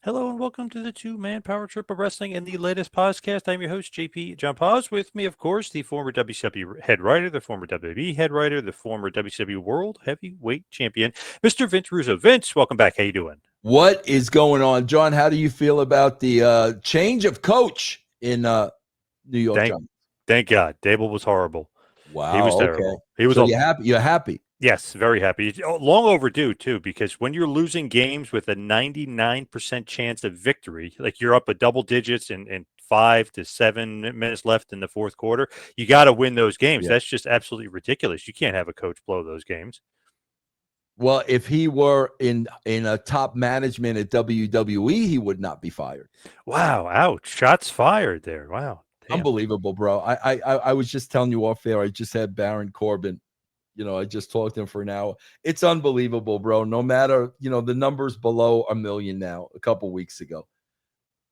Hello and welcome to the two-man power trip of wrestling and the latest podcast. I'm your host, JP John Poz. With me, of course, the former WCW Head Writer, the former WWE Head Writer, the former WCW World Heavyweight Champion, Mr. Vince Russo. Vince, welcome back. How you doing? What is going on, John? How do you feel about the change of coach in New York, John? Thank God. Dable was horrible. Wow, he was terrible. Okay. He was. So you're happy? You're happy? Yes, very happy. It's long overdue, too, because when you're losing games with a 99% chance of victory, like you're up a double digits and 5 to 7 minutes left in the fourth quarter, you got to win those games. Yeah. That's just absolutely ridiculous. You can't have a coach blow those games. Well, if he were in a top management at WWE, he would not be fired. Wow. Ouch. Shots fired there. Wow. Damn. Unbelievable, bro. I was just telling you off air. I just had Baron Corbin. I just talked to him for an hour. It's unbelievable, bro. No matter, the numbers below 1 million now, a couple weeks ago.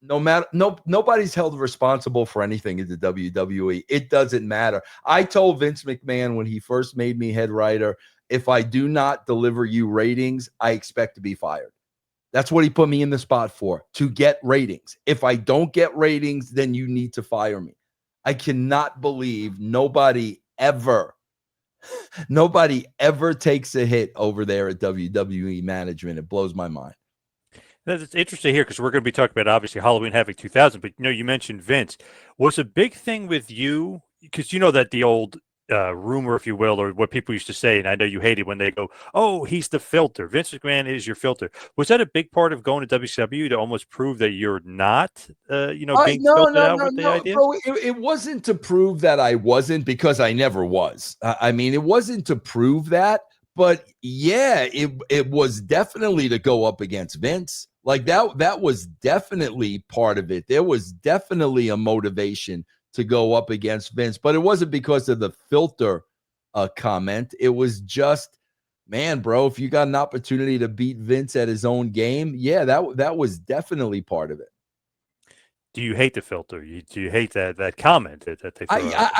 Nobody's held responsible for anything at the WWE. It doesn't matter. I told Vince McMahon when he first made me head writer, if I do not deliver you ratings, I expect to be fired. That's what he put me in the spot for, to get ratings. If I don't get ratings, then you need to fire me. I cannot believe nobody ever takes a hit over there at WWE management. It blows my mind. It's interesting here because we're going to be talking about, obviously, Halloween Havoc 2000. But, you mentioned Vince. Was a big thing with you, because you know that the old rumor, if you will, or what people used to say, and I know you hate it when they go, oh, he's the filter. Vince McMahon is your filter. Was that a big part of going to WCW to almost prove that you're not, being filtered out with the ideas? Bro, it wasn't to prove that I wasn't, because I never was. It wasn't to prove that, but yeah, it was definitely to go up against Vince. Like that was definitely part of it. There was definitely a motivation to go up against Vince, but it wasn't because of the filter comment. It was just, man, bro, if you got an opportunity to beat Vince at his own game, yeah, that was definitely part of it. Do you hate the filter? Do you hate that comment that they throw out?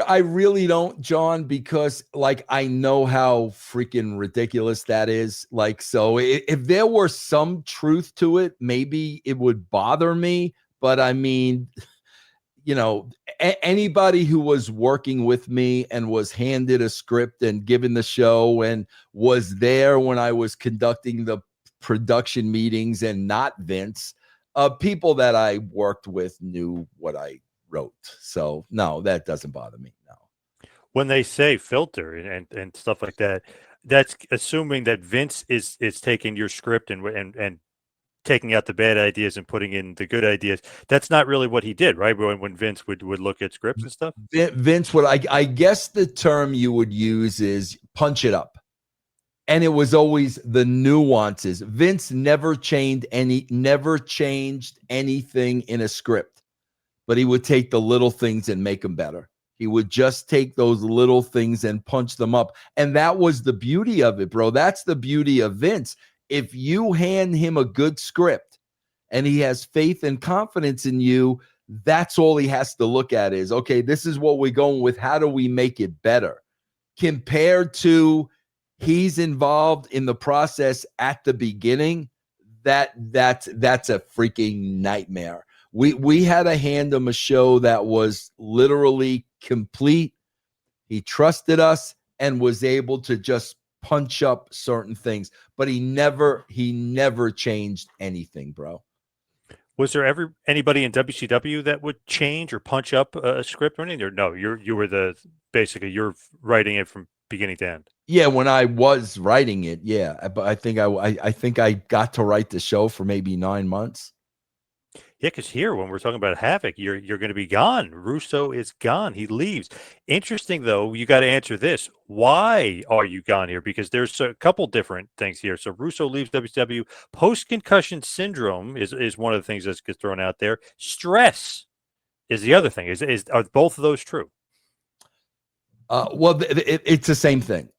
I really don't, John, because I know how freaking ridiculous that is. So if there were some truth to it, maybe it would bother me. But anybody who was working with me and was handed a script and given the show and was there when I was conducting the production meetings and not Vince, people that I worked with knew what I wrote. So no, that doesn't bother me. No. When they say filter and stuff like that, that's assuming that Vince is taking your script and taking out the bad ideas and putting in the good ideas. That's not really what he did, right? When Vince would look at scripts and stuff. Vince would, I guess the term you would use is punch it up. And it was always the nuances. Vince never changed anything in a script, but he would take the little things and make them better. He would just take those little things and punch them up. And that was the beauty of it, bro. That's the beauty of Vince. If you hand him a good script and he has faith and confidence in you, that's all he has to look at is, okay, this is what we're going with. How do we make it better? Compared to he's involved in the process at the beginning, that's a freaking nightmare. We had to hand him a show that was literally complete. He trusted us and was able to just punch up certain things, but he never changed anything, bro. Was there anybody in WCW that would change or punch up a script or anything? Or no, you were basically you're writing it from beginning to end. Yeah, when I was writing it, yeah, but I think I got to write the show for maybe 9 months. Yeah, because here, when we're talking about Havoc, you're going to be gone. Russo is gone. He leaves. Interesting, though, you got to answer this. Why are you gone here? Because there's a couple different things here. So Russo leaves WCW. Post-concussion syndrome is one of the things that gets thrown out there. Stress is the other thing. Are both of those true? Well, it's the same thing.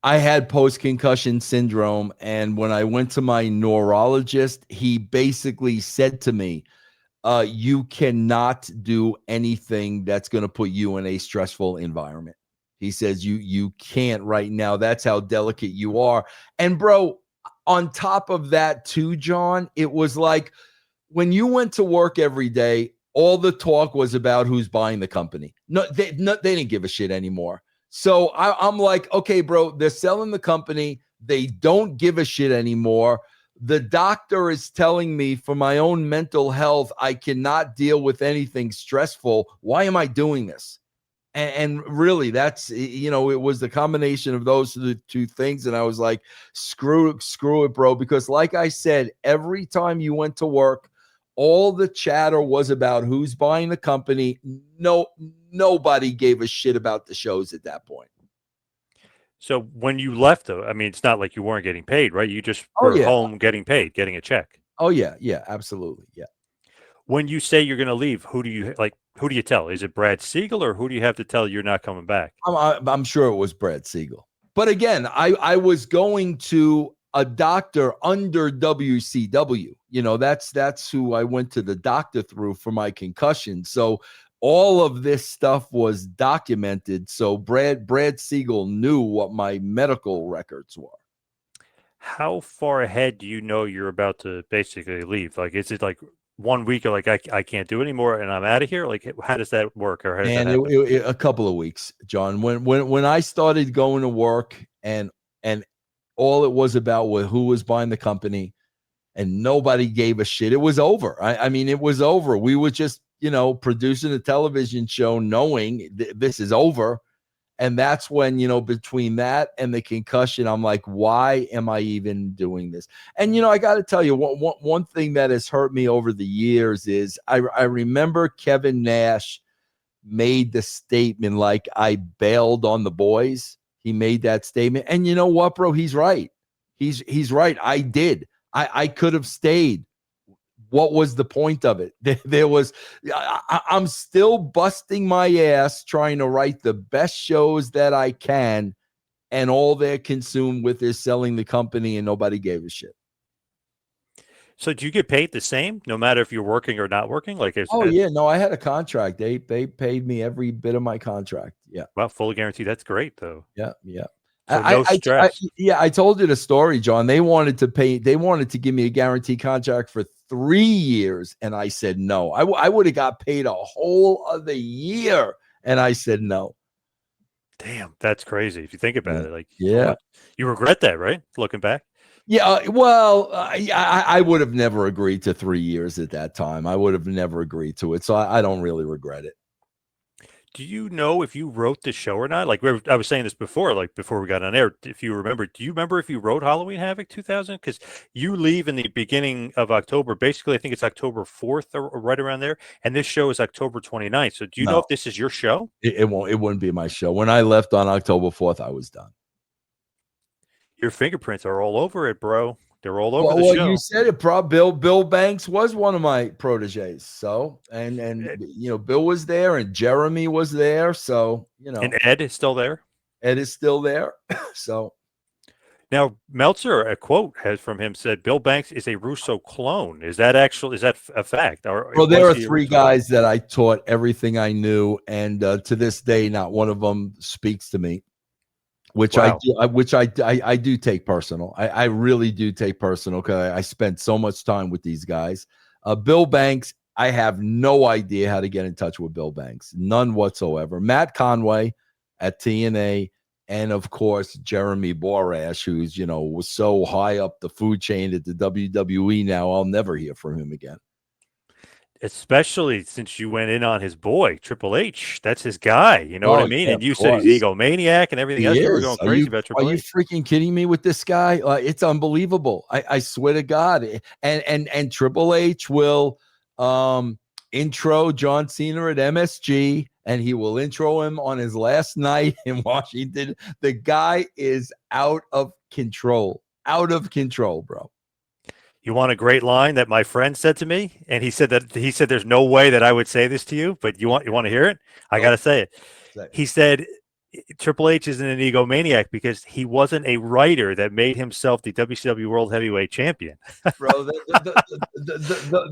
I had post-concussion syndrome, and when I went to my neurologist, he basically said to me, you cannot do anything that's going to put you in a stressful environment. He says, you can't right now. That's how delicate you are. And bro, on top of that too, John, it was like when you went to work every day, all the talk was about who's buying the company. They didn't give a shit anymore. So I'm like, okay, bro, they're selling the company. They don't give a shit anymore. The doctor is telling me for my own mental health, I cannot deal with anything stressful. Why am I doing this? And really, that's, it was the combination of those two things. And I was like, screw it, bro. Because like I said, every time you went to work, all the chatter was about who's buying the company. Nobody gave a shit about the shows at that point. So when you left, though, I mean, it's not like you weren't getting paid, right? You just were home getting paid, getting a check. Oh, yeah. Yeah, absolutely. Yeah. When you say you're going to leave, who do you tell? Is it Brad Siegel, or who do you have to tell you're not coming back? I'm sure it was Brad Siegel. But again, I was going to a doctor under WCW. That's who I went to the doctor through for my concussion. So all of this stuff was documented. So Brad Siegel knew what my medical records were. How far ahead do you know you're about to basically leave? Like, is it like 1 week or like I can't do anymore and I'm out of here? Like, how does that work? Or how does that happen? A couple of weeks, John. When I started going to work and all it was about was who was buying the company, and nobody gave a shit. It was over. I mean, it was over. We were just, producing a television show knowing this is over. And that's when, between that and the concussion, I'm like, why am I even doing this? And, I got to tell you, one thing that has hurt me over the years is I remember Kevin Nash made the statement like, I bailed on the boys. He made that statement. And you know what, bro? He's right. He's right. I did. I could have stayed. What was the point of it? I'm still busting my ass trying to write the best shows that I can, and all they're consumed with is selling the company, and nobody gave a shit. So do you get paid the same no matter if you're working or not working? Like, no, I had a contract. They paid me every bit of my contract. Yeah. Well, fully guaranteed. That's great, though. Yeah. Yeah. So no stress. I told you the story, John. They wanted to give me a guaranteed contract for 3 years, and I said no. I would have got paid a whole other year, and I said no. Damn, that's crazy if you think about it. Like, yeah, you regret that, right? Looking back. Yeah, well, I would have never agreed to 3 years at that time. I would have never agreed to it, so I don't really regret it. Do you know if you wrote the show or not? Like, I was saying this before, like before we got on air, if you remember, do you remember if you wrote Halloween Havoc 2000? Because you leave in the beginning of October. Basically, I think it's October 4th or right around there. And this show is October 29th. So do you know if this is your show? It wouldn't be my show. When I left on October 4th, I was done. Your fingerprints are all over it, bro. They're all over the show. Well, you said it, bro. Bill Banks was one of my proteges. So, and Bill was there, and Jeremy was there. So, and Ed is still there. Ed is still there. So, now Meltzer, a quote has from him said, "Bill Banks is a Russo clone." Is that a fact? Well, there are 3 guys that I taught everything I knew, and to this day, not one of them speaks to me. Which I do take personal. I really do take personal because I spent so much time with these guys. Bill Banks, I have no idea how to get in touch with Bill Banks. None whatsoever. Matt Conway at TNA, and of course, Jeremy Borash, who's, was so high up the food chain at the WWE now, I'll never hear from him again. Especially since you went in on his boy, Triple H. That's his guy. You know what I mean? Yeah, and you said he's egomaniac and everything else. You were going crazy about Triple H. Are you freaking kidding me with this guy? It's unbelievable. I swear to God. And Triple H will intro John Cena at MSG, and he will intro him on his last night in Washington. The guy is out of control. Out of control, bro. You want a great line that my friend said to me, and he said there's no way that I would say this to you, but you want to hear it? I got to say it. He said Triple H isn't an egomaniac because he wasn't a writer that made himself the WCW World Heavyweight Champion. Bro,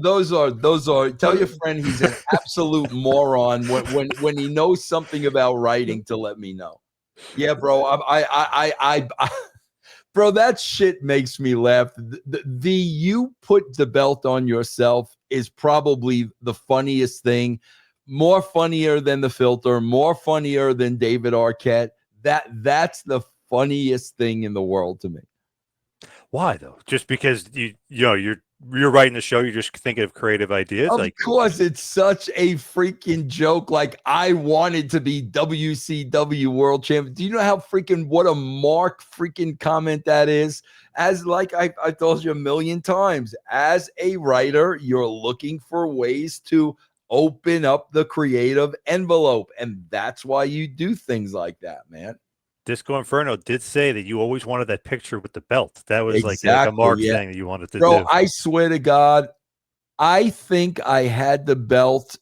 those are. Tell your friend he's an absolute moron when he knows something about writing to let me know. Yeah, bro. Bro, that shit makes me laugh. The you put the belt on yourself is probably the funniest thing. More funnier than the filter, more funnier than David Arquette. That's the funniest thing in the world to me. Why though? Just because you're writing the show, you're just thinking of creative ideas. Of course, it's such a freaking joke. Like, I wanted to be WCW World Champion. Do you know how what a mark freaking comment that is? As like I told you a million times, as a writer, you're looking for ways to open up the creative envelope, and that's why you do things like that, man. Disco Inferno did say that you always wanted that picture with the belt. That was like a mark thing that you wanted to do. I swear to God, I think I had the belt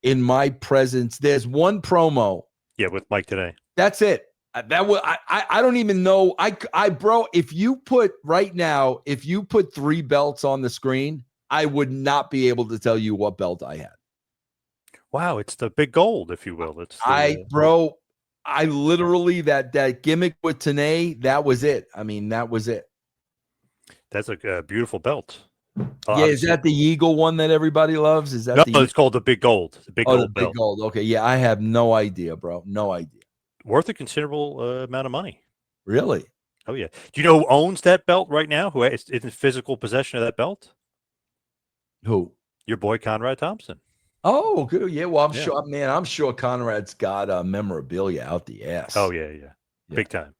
in my presence. There's one promo. Yeah, with Mike today. That's it. That was I don't even know. Bro, if you put 3 belts on the screen, I would not be able to tell you what belt I had. Wow, it's the big gold, if you will. It's I literally that gimmick with Tenay, that was it. I mean, that was it. That's a beautiful belt. Yeah, is that the Eagle one that everybody loves? Is that no? It's called the big gold. The big gold belt. Big gold. Okay, yeah, I have no idea, bro. No idea. Worth a considerable amount of money. Really? Oh yeah. Do you know who owns that belt right now? Who is in physical possession of that belt? Who? Your boy Conrad Thompson. Oh, good. Yeah, well, I'm sure Conrad's got memorabilia out the ass. Oh, yeah. Big time.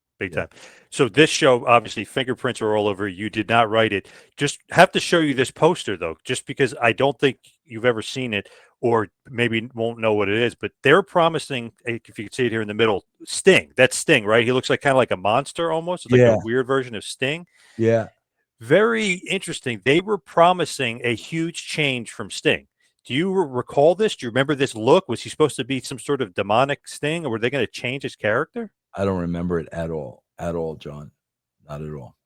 So this show, obviously, fingerprints are all over. You did not write it. Just have to show you this poster, though, just because I don't think you've ever seen it or maybe won't know what it is. But they're promising, if you can see it here in the middle, Sting. That's Sting, right? He looks like kind of like a monster almost. It's like a weird version of Sting. Yeah. Very interesting. They were promising a huge change from Sting. Do you recall this? Do you remember this look? Was he supposed to be some sort of demonic Sting, or were they going to change his character? I don't remember it at all, John. Not at all.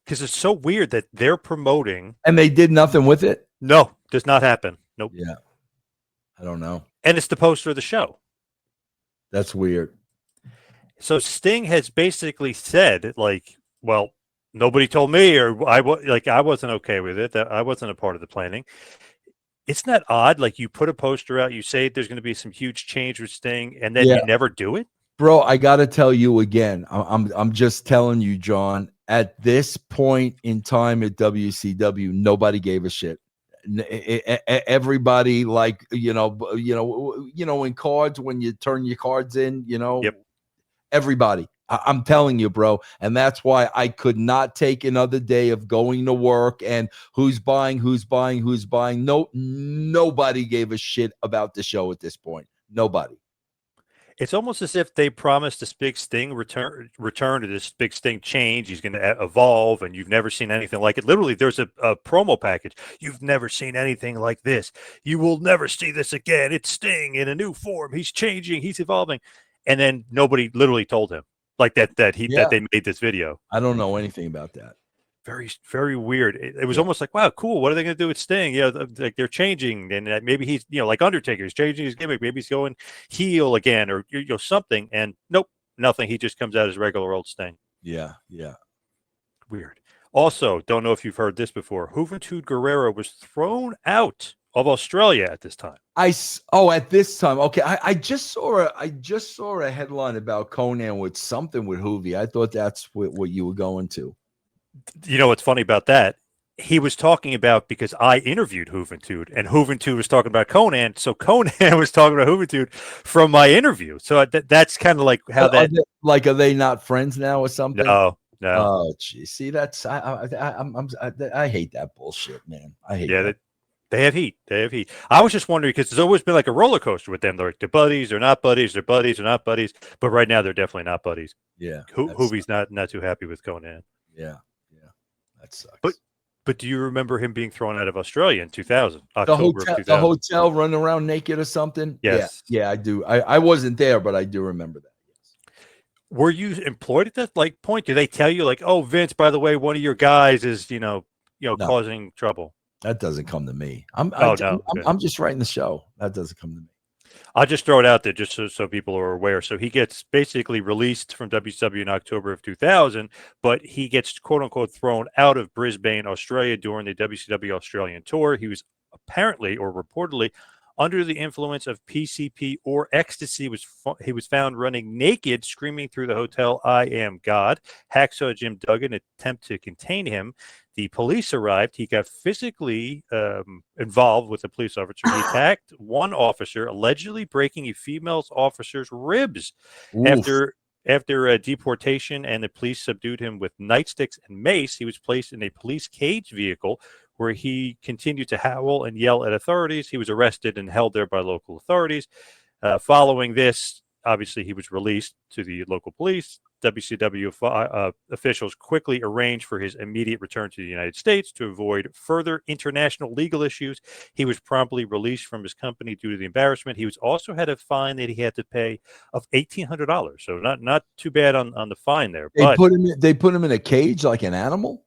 Because it's so weird that they're promoting. And they did nothing with it? No, does not happen. Nope. Yeah. I don't know. And it's the poster of the show. That's weird. So Sting has basically said, like, well, nobody told me, or I wasn't okay with it. That I wasn't a part of the planning. Isn't that odd? Like, you put a poster out, you say there's going to be some huge change with Sting, and then you never do it? Bro, I got to tell you again. I'm just telling you, John, at this point in time at WCW, nobody gave a shit. Everybody, like, in cards, when you turn your cards in, everybody. I'm telling you, bro. And that's why I could not take another day of going to work and who's buying. No, nobody gave a shit about the show at this point. Nobody. It's almost as if they promised this big Sting return to this big Sting change. He's going to evolve, and you've never seen anything like it. Literally, there's a promo package. You've never seen anything like this. You will never see this again. It's Sting in a new form. He's changing. He's evolving. And then nobody literally told him. Like that they made this video. I don't know anything about that. Very, very weird. It was almost like, wow, cool. What are they going to do with Sting? Like they're changing, and maybe he's, like Undertaker, he's changing his gimmick. Maybe he's going heel again, or something. And nope, nothing. He just comes out as regular old Sting. Yeah. Weird. Also, don't know if you've heard this before. Juventud Guerrero was thrown out of Australia at this time. At this time. Okay. I just saw a headline about Conan with something with Hoovy. I thought that's what you were going to. You know what's funny about that? He was talking about, because I interviewed Juventud, and Juventud was talking about Conan. So Conan was talking about Juventud from my interview. So that's kind of like how that. Are they not friends now or something? No. Oh, geez. See, that's I hate that bullshit, man. I hate that. They have heat. I was just wondering, because there's always been like a roller coaster with them. They're like, they're buddies, they're not buddies, they're buddies, they're not buddies. But right now, they're definitely not buddies. Yeah. Hoovy's not too happy with Conan. Yeah. That sucks. But do you remember him being thrown out of Australia in 2000? The hotel running around naked or something? Yes. Yeah, I do. I wasn't there, but I do remember that. Yes. Were you employed at that point? Do they tell you, like, oh, Vince, by the way, one of your guys is, no. Causing trouble? That doesn't come to me. I'm just writing the show. That doesn't come to me. I'll just throw it out there just so people are aware. So he gets basically released from WCW in October of 2000, but he gets quote unquote thrown out of Brisbane, Australia during the WCW Australian tour. He was apparently or reportedly under the influence of PCP or ecstasy. He was found running naked, screaming through the hotel, "I am God." Hacksaw Jim Duggan attempt to contain him. The police arrived. He got physically involved with a police officer. He attacked one officer, allegedly breaking a female officer's ribs. Oof. After deportation and the police subdued him with nightsticks and mace, he was placed in a police cage vehicle where he continued to howl and yell at authorities. He was arrested and held there by local authorities. Following this, obviously, he was released to the local police. WCW officials quickly arranged for his immediate return to the United States to avoid further international legal issues. He was promptly released from his company due to the embarrassment. He was also had a fine that he had to pay of $1,800. So not too bad on the fine there. They put him in a cage like an animal.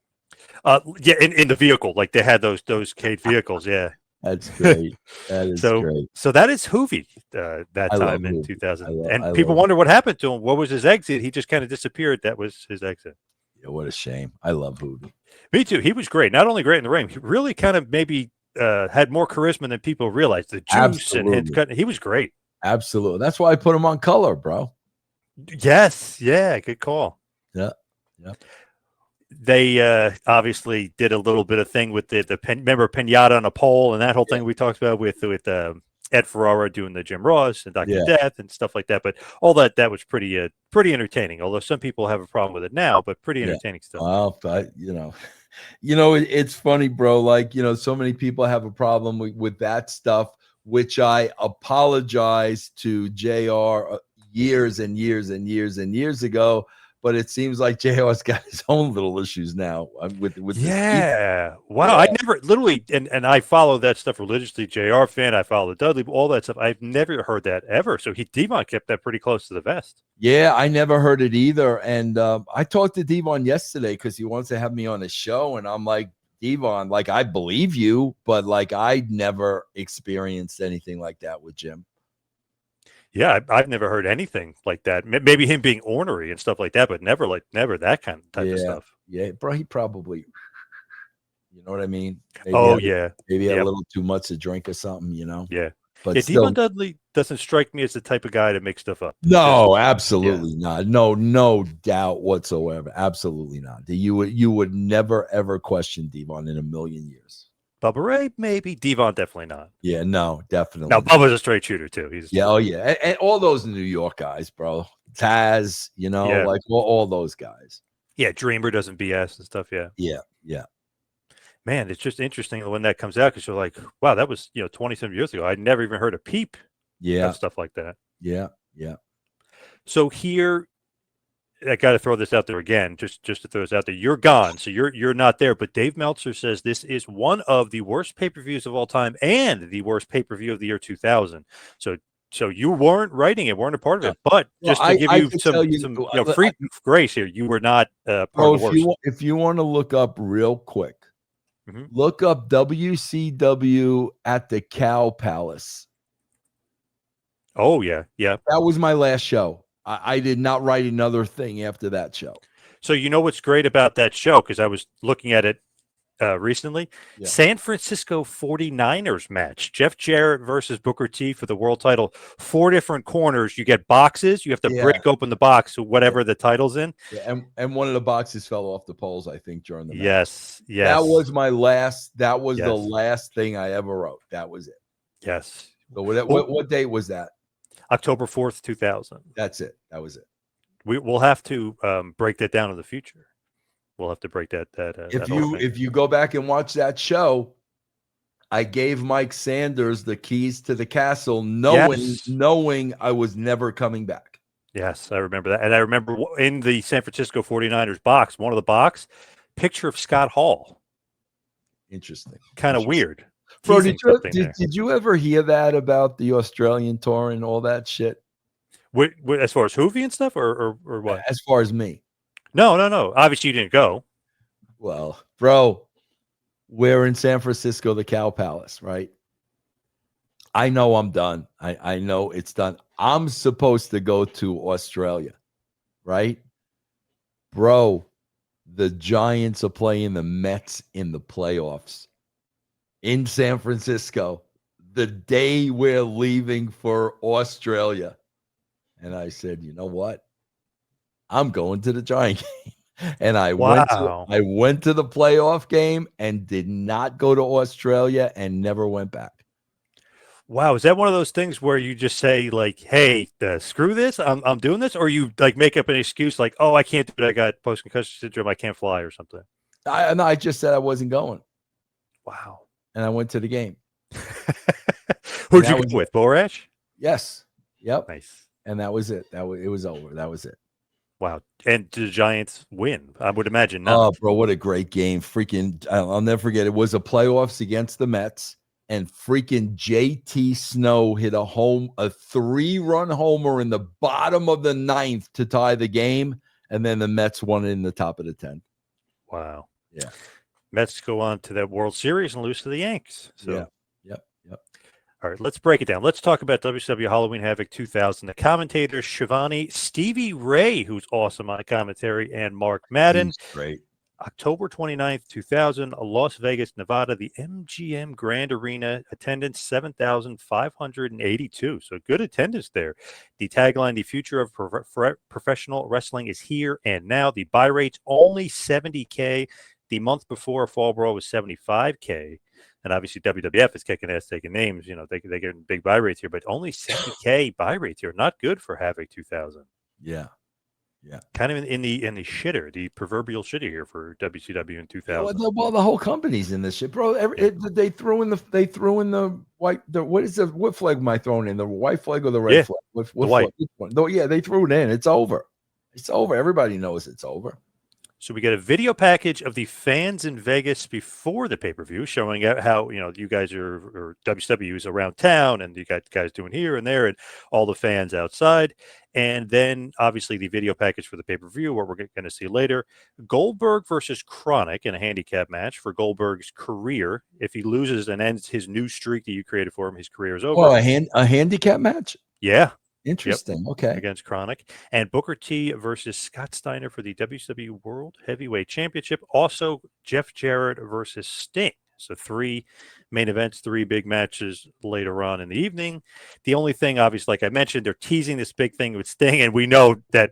Yeah, in the vehicle, like they had those cage vehicles. Yeah. That's great. That is great. So that is 𝐕𝐈𝐃𝐄 that time in 2000. People wonder what happened to him. What was his exit? He just kind of disappeared. That was his exit. Yeah, what a shame. I love 𝐕𝐈𝐃𝐄. Me too. He was great. Not only great in the ring, he really kind of maybe had more charisma than people realized. The juice and he was great. Absolutely. That's why I put him on color, bro. Yes. Yeah. Good call. Yeah. Yeah. They obviously did a little bit of thing with remember Pinata on a pole and that whole thing we talked about with Ed Ferrara doing the Jim Ross and Dr. Death and stuff like that. But all that was pretty entertaining. Although some people have a problem with it now, but pretty entertaining still. Well, but it's funny, bro. Like, so many people have a problem with that stuff, which I apologize to JR years and years and years and years ago. But it seems like JR's got his own little issues now with Wow. I never literally and I follow that stuff religiously. JR fan, I follow Dudley, all that stuff. I've never heard that ever. So Devon kept that pretty close to the vest. Yeah, I never heard it either. And I talked to Devon yesterday because he wants to have me on his show, and I'm like, Devon, like, I believe you, but like I never experienced anything like that with Jim. Yeah, I've never heard anything like that. Maybe him being ornery and stuff like that, but never that kind of type of stuff. Yeah, bro, he probably, you know what I mean? Maybe maybe had a little too much to drink or something, Yeah, but Devon Dudley doesn't strike me as the type of guy to make stuff up. No, absolutely not. No doubt whatsoever. Absolutely not. You would never ever question Devon in a million years. Bubba Ray, maybe. Devon, definitely not. Yeah, no, definitely. No, Bubba's a straight shooter too. And all those New York guys, bro. Taz, like all those guys. Yeah, Dreamer doesn't BS and stuff. Yeah. Man, it's just interesting when that comes out because you're like, wow, that was 20-some years ago. I'd never even heard a peep. Yeah, stuff like that. Yeah. So here, I got to throw this out there again, just to throw this out there. You're gone, so you're not there. But Dave Meltzer says this is one of the worst pay-per-views of all time and the worst pay-per-view of the year 2000. So you weren't writing it, weren't a part of it. But just to give you some free grace here, you were not part of the worst. If you want to look up real quick, look up WCW at the Cow Palace. Oh yeah. That was my last show. I did not write another thing after that show. So what's great about that show, because I was looking at it recently, San Francisco 49ers match, Jeff Jarrett versus Booker T for the world title, 4 different corners. You get boxes. You have to break open the box, whatever the title's in. Yeah, and one of the boxes fell off the poles, I think, during the match. Yes. That was my last. That was the last thing I ever wrote. That was it. Yes. So what date was that? October 4th, 2000. That's it. That was it. We'll have to break that down in the future. We'll have to break that. If you go back and watch that show, I gave Mike Sanders the keys to the castle, knowing I was never coming back. Yes, I remember that, and I remember in the San Francisco 49ers box, one of the box, picture of Scott Hall. Interesting. Kind of weird. Bro, did you ever hear that about the Australian tour and all that shit? As far as 𝐕𝐈𝐃𝐄 and stuff, or what? As far as me. No. Obviously, you didn't go. Well, bro, we're in San Francisco, the Cow Palace, right? I know I'm done. I know it's done. I'm supposed to go to Australia, right? Bro, the Giants are playing the Mets in the playoffs in San Francisco the day we're leaving for Australia. And I said, you know what? I'm going to the Giant game. And I went to the playoff game and did not go to Australia and never went back. Wow, is that one of those things where you just say like, "Hey, screw this, I'm doing this," or you like make up an excuse like, "Oh, I can't do it. I got post-concussion syndrome. I can't fly," or something? I just said I wasn't going. Wow. And I went to the game. Who'd you go with? Borash? Yes. Yep. Nice. And that was it. It was over. That was it. Wow. And did the Giants win? I would imagine not. Oh, bro, what a great game. Freaking, I'll never forget. It was a playoffs against the Mets. And freaking JT Snow hit a 3-run homer in the bottom of the 9th to tie the game. And then the Mets won it in the top of the 10th. Wow. Yeah. Mets go on to that World Series and lose to the Yanks. So. Yeah. Yep. All right, let's break it down. Let's talk about WCW Halloween Havoc 2000. The commentators, Shivani, Stevie Ray, who's awesome on commentary, and Mark Madden. He's great. October 29th, 2000, Las Vegas, Nevada, the MGM Grand Arena, attendance 7,582. So good attendance there. The tagline, the future of professional wrestling is here and now. The buy rate's only $70K. The month before, Fall Brawl was $75K. And obviously WWF is kicking ass, taking names. You know, they get big buy rates here, but only $70K buy rates here. Not good for Havoc 2000. Yeah. Kind of in the shitter, the proverbial shitter here for WCW in 2000. Well, the whole company's in this shit, bro. They threw in the white. What flag am I throwing in? The white flag or the red flag? What the white. Flag? Yeah, they threw it in. It's over. It's over. Everybody knows it's over. So we get a video package of the fans in Vegas before the pay-per-view showing out how, you guys or WCW is around town and you got guys doing here and there and all the fans outside. And then obviously the video package for the pay-per-view, what we're going to see later, Goldberg versus Chronic in a handicap match for Goldberg's career. If he loses and ends his new streak that you created for him, his career is over. Oh, a handicap match? Yeah. Interesting. Yep. Okay. Against Chronic. And Booker T versus Scott Steiner for the WCW World Heavyweight Championship. Also, Jeff Jarrett versus Sting. So 3 main events, 3 big matches later on in the evening. The only thing, obviously, like I mentioned, they're teasing this big thing with Sting, and we know that,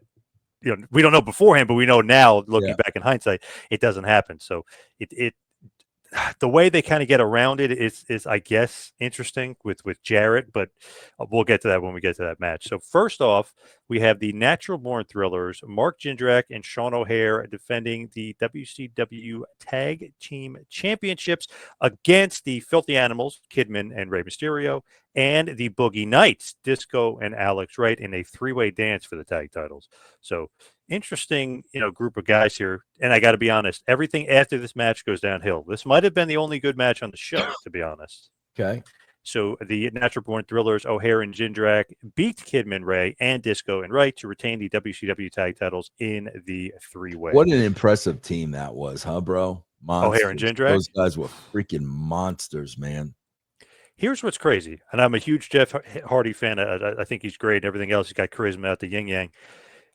we don't know beforehand, but we know now, looking back in hindsight, it doesn't happen. So the way they kind of get around it is I guess interesting with Jarrett, but we'll get to that when we get to that match. So first off, we have the Natural Born Thrillers, Mark Jindrak and Sean O'Haire, defending the WCW Tag Team Championships against the Filthy Animals, Kidman and Rey Mysterio, and the Boogie Knights, Disco and Alex Wright, in a 3-way dance for the tag titles. So interesting, group of guys here. And I got to be honest, everything after this match goes downhill. This might have been the only good match on the show, to be honest. Okay. So the Natural Born Thrillers, O'Haire and Jindrak, beat Kidman, Ray, and Disco and Wright to retain the WCW tag titles in the 3-way. What an impressive team that was, huh, bro? Monsters. O'Haire and Jindrak? Those guys were freaking monsters, man. Here's what's crazy, and I'm a huge Jeff Hardy fan. I think he's great and everything else. He's got charisma out the yin-yang.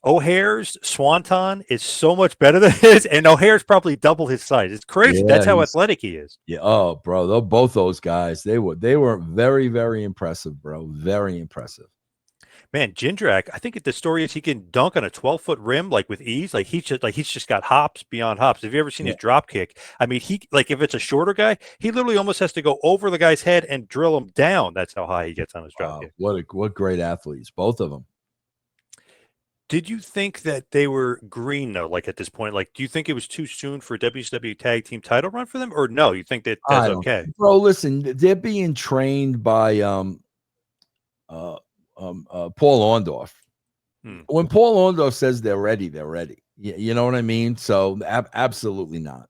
O'Haire's Swanton is so much better than his, and O'Haire's probably double his size. It's crazy. That's how athletic he is. Yeah. Oh, bro, both those guys, they were very, very impressive, bro. Very impressive. Man, Jindrak, I think the story is he can dunk on a 12-foot rim like with ease. Like he's just got hops beyond hops. Have you ever seen his drop kick? I mean, if it's a shorter guy, he literally almost has to go over the guy's head and drill him down. That's how high he gets on his drop kick. What great athletes, both of them. Did you think that they were green though? Like at this point, do you think it was too soon for a WCW Tag Team title run for them, or no? You think that's okay? Bro, listen, they're being trained by Paul Orndorff. When Paul Orndorff says they're ready, they're ready. You know what I mean? So absolutely not.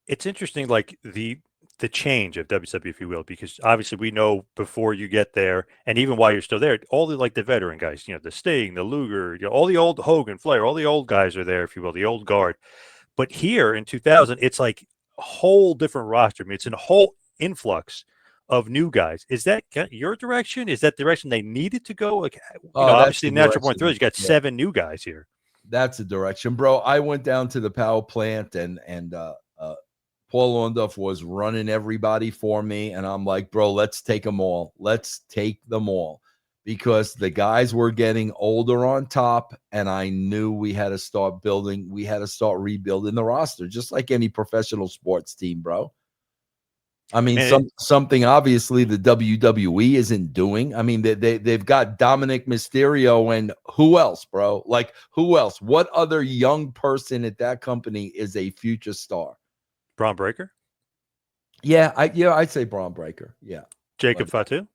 It's interesting, like the change of WCW, if you will, because obviously we know before you get there, and even while you're still there, all the veteran guys, the Sting, the Luger, all the old Hogan, Flair, all the old guys are there, if you will, the old guard. But here in 2000, it's like a whole different roster. I mean, it's a whole influx of new guys. Is that your direction? Is that the direction they needed to go? Like, That's obviously, the Natural Born direction. Thrillers, you got 7 new guys here. That's the direction, bro. I went down to the power plant and Paul Orndorff was running everybody for me. And I'm like, bro, let's take them all. Let's take them all. Because the guys were getting older on top, and I knew we had to start building. We had to start rebuilding the roster, just like any professional sports team, bro. I mean, something obviously the WWE isn't doing. I mean, they've got Dominic Mysterio, and who else, bro? Like, who else? What other young person at that company is a future star? Braun Breaker? Yeah, I'd say Braun Breaker. Yeah. Jacob Fatu?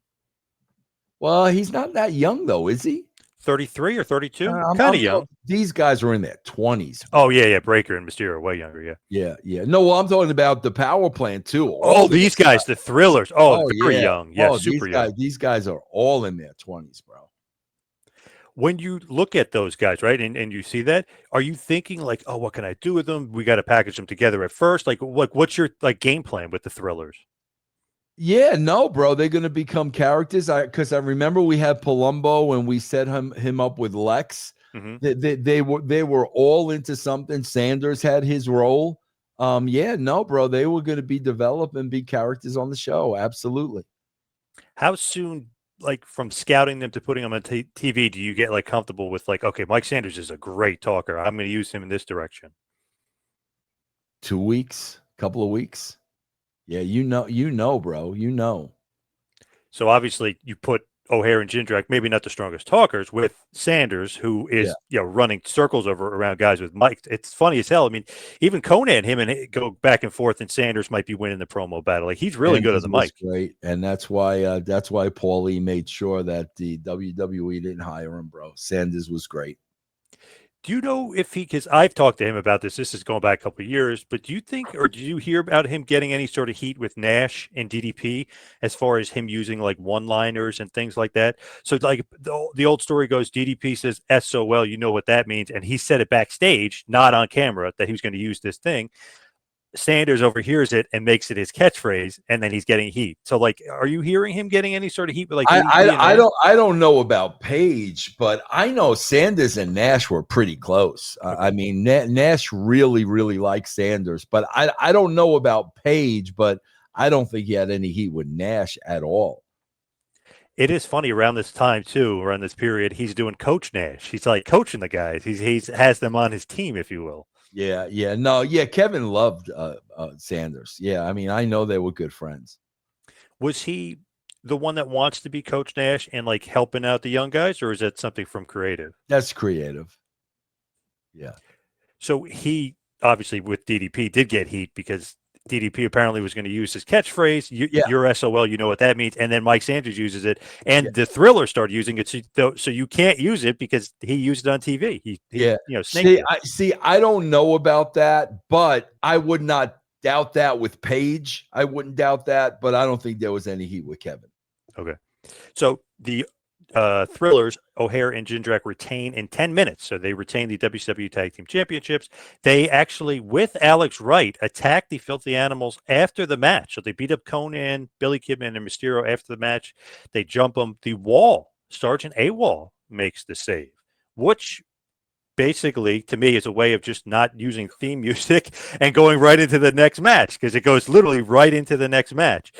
Well, he's not that young, though, is he? 33 or 32? Kind of young. These guys are in their 20s. Oh, yeah. Breaker and Mysterio are way younger, yeah. No, well, I'm talking about the power plant, too. These guys, the Thrillers. Very young. Yeah, super young. These guys are all in their 20s, bro. When you look at those guys, right, and you see that, are you thinking like, oh, what can I do with them? We got to package them together at first. Like, what's your game plan with the Thrillers? Yeah, no, bro. They're going to become characters. Because I remember we had Palumbo and we set him up with Lex. Mm-hmm. They were all into something. Sanders had his role. No, bro. They were going to be developed and be characters on the show. Absolutely. How soon, like from scouting them to putting them on TV, do you get like comfortable with like, okay, Mike Sanders is a great talker. I'm going to use him in this direction? 2 weeks, couple of weeks. Yeah, bro. So obviously you put O'Haire and Jindrak, maybe not the strongest talkers, with Sanders, who is running circles around guys with Mike. It's funny as hell. I mean, even Conan, him go back and forth, and Sanders might be winning the promo battle. Like he's really good on the mic. Great, and that's why Paulie made sure that the WWE didn't hire him, bro. Sanders was great. Do you know if because I've talked to him about this. This is going back a couple of years, but do you think, or did you hear about him getting any sort of heat with Nash and DDP as far as him using like one-liners and things like that? So like the old story goes, DDP says SOL, you know what that means, and he said it backstage, not on camera, that he was going to use this thing. Sanders overhears it and makes it his catchphrase, and then he's getting heat. So, like, are you hearing him getting any sort of heat? With like, I don't know about Page, but I know Sanders and Nash were pretty close. I mean, Nash really, really likes Sanders, but I don't know about Page, but I don't think he had any heat with Nash at all. It is funny around this time too, around this period, he's doing Coach Nash. He's like coaching the guys. He's has them on his team, if you will. Yeah. Kevin loved Sanders. Yeah, I mean, I know they were good friends. Was he the one that wants to be Coach Nash and like helping out the young guys, or is that something from creative? That's creative. Yeah. So he obviously with DDP did get heat because DDP apparently was going to use his catchphrase, "You're SOL, you know what that means," and then Mike Sanders uses it, and the Thriller started using it, so you can't use it because he used it on TV. He I don't know about that, but I would not doubt that with Page. I wouldn't doubt that, but I don't think there was any heat with Kevin. Okay, so the Thrillers, O'Haire and Jindrak retain in 10 minutes. So they retain the WCW Tag Team Championships. They actually, with Alex Wright, attacked the Filthy Animals after the match. So they beat up Conan, Billy Kidman, and Mysterio after the match. They jump them. The Wall, Sergeant AWOL, makes the save, which basically, to me, is a way of just not using theme music and going right into the next match, because it goes literally right into the next match,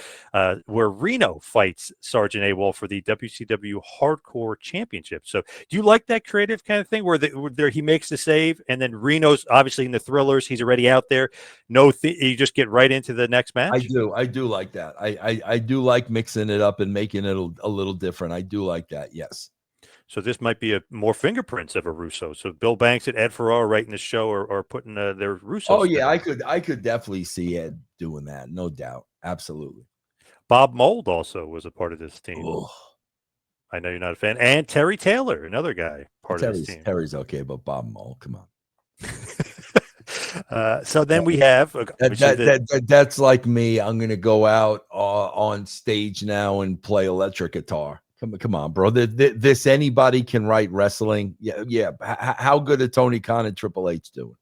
where Reno fights Sergeant AWOL for the WCW Hardcore Championship. So do you like that creative kind of thing where he makes the save, and then Reno's obviously in the Thrillers, he's already out there, you just get right into the next match? I do like that. I do like mixing it up and making it a little different. I do like that, yes. So this might be more fingerprints of a Russo. So Bill Banks and Ed Ferrara writing the show or putting their Russo. Oh yeah, I could definitely see Ed doing that, no doubt, absolutely. Bob Mould also was a part of this team. Ugh. I know you're not a fan, and Terry Taylor, another guy, of this team. Terry's okay, but Bob Mould, come on. So then we have that's like me. I'm gonna go out on stage now and play electric guitar. Come on, bro. This anybody can write wrestling. Yeah. How good are Tony Khan and Triple H doing?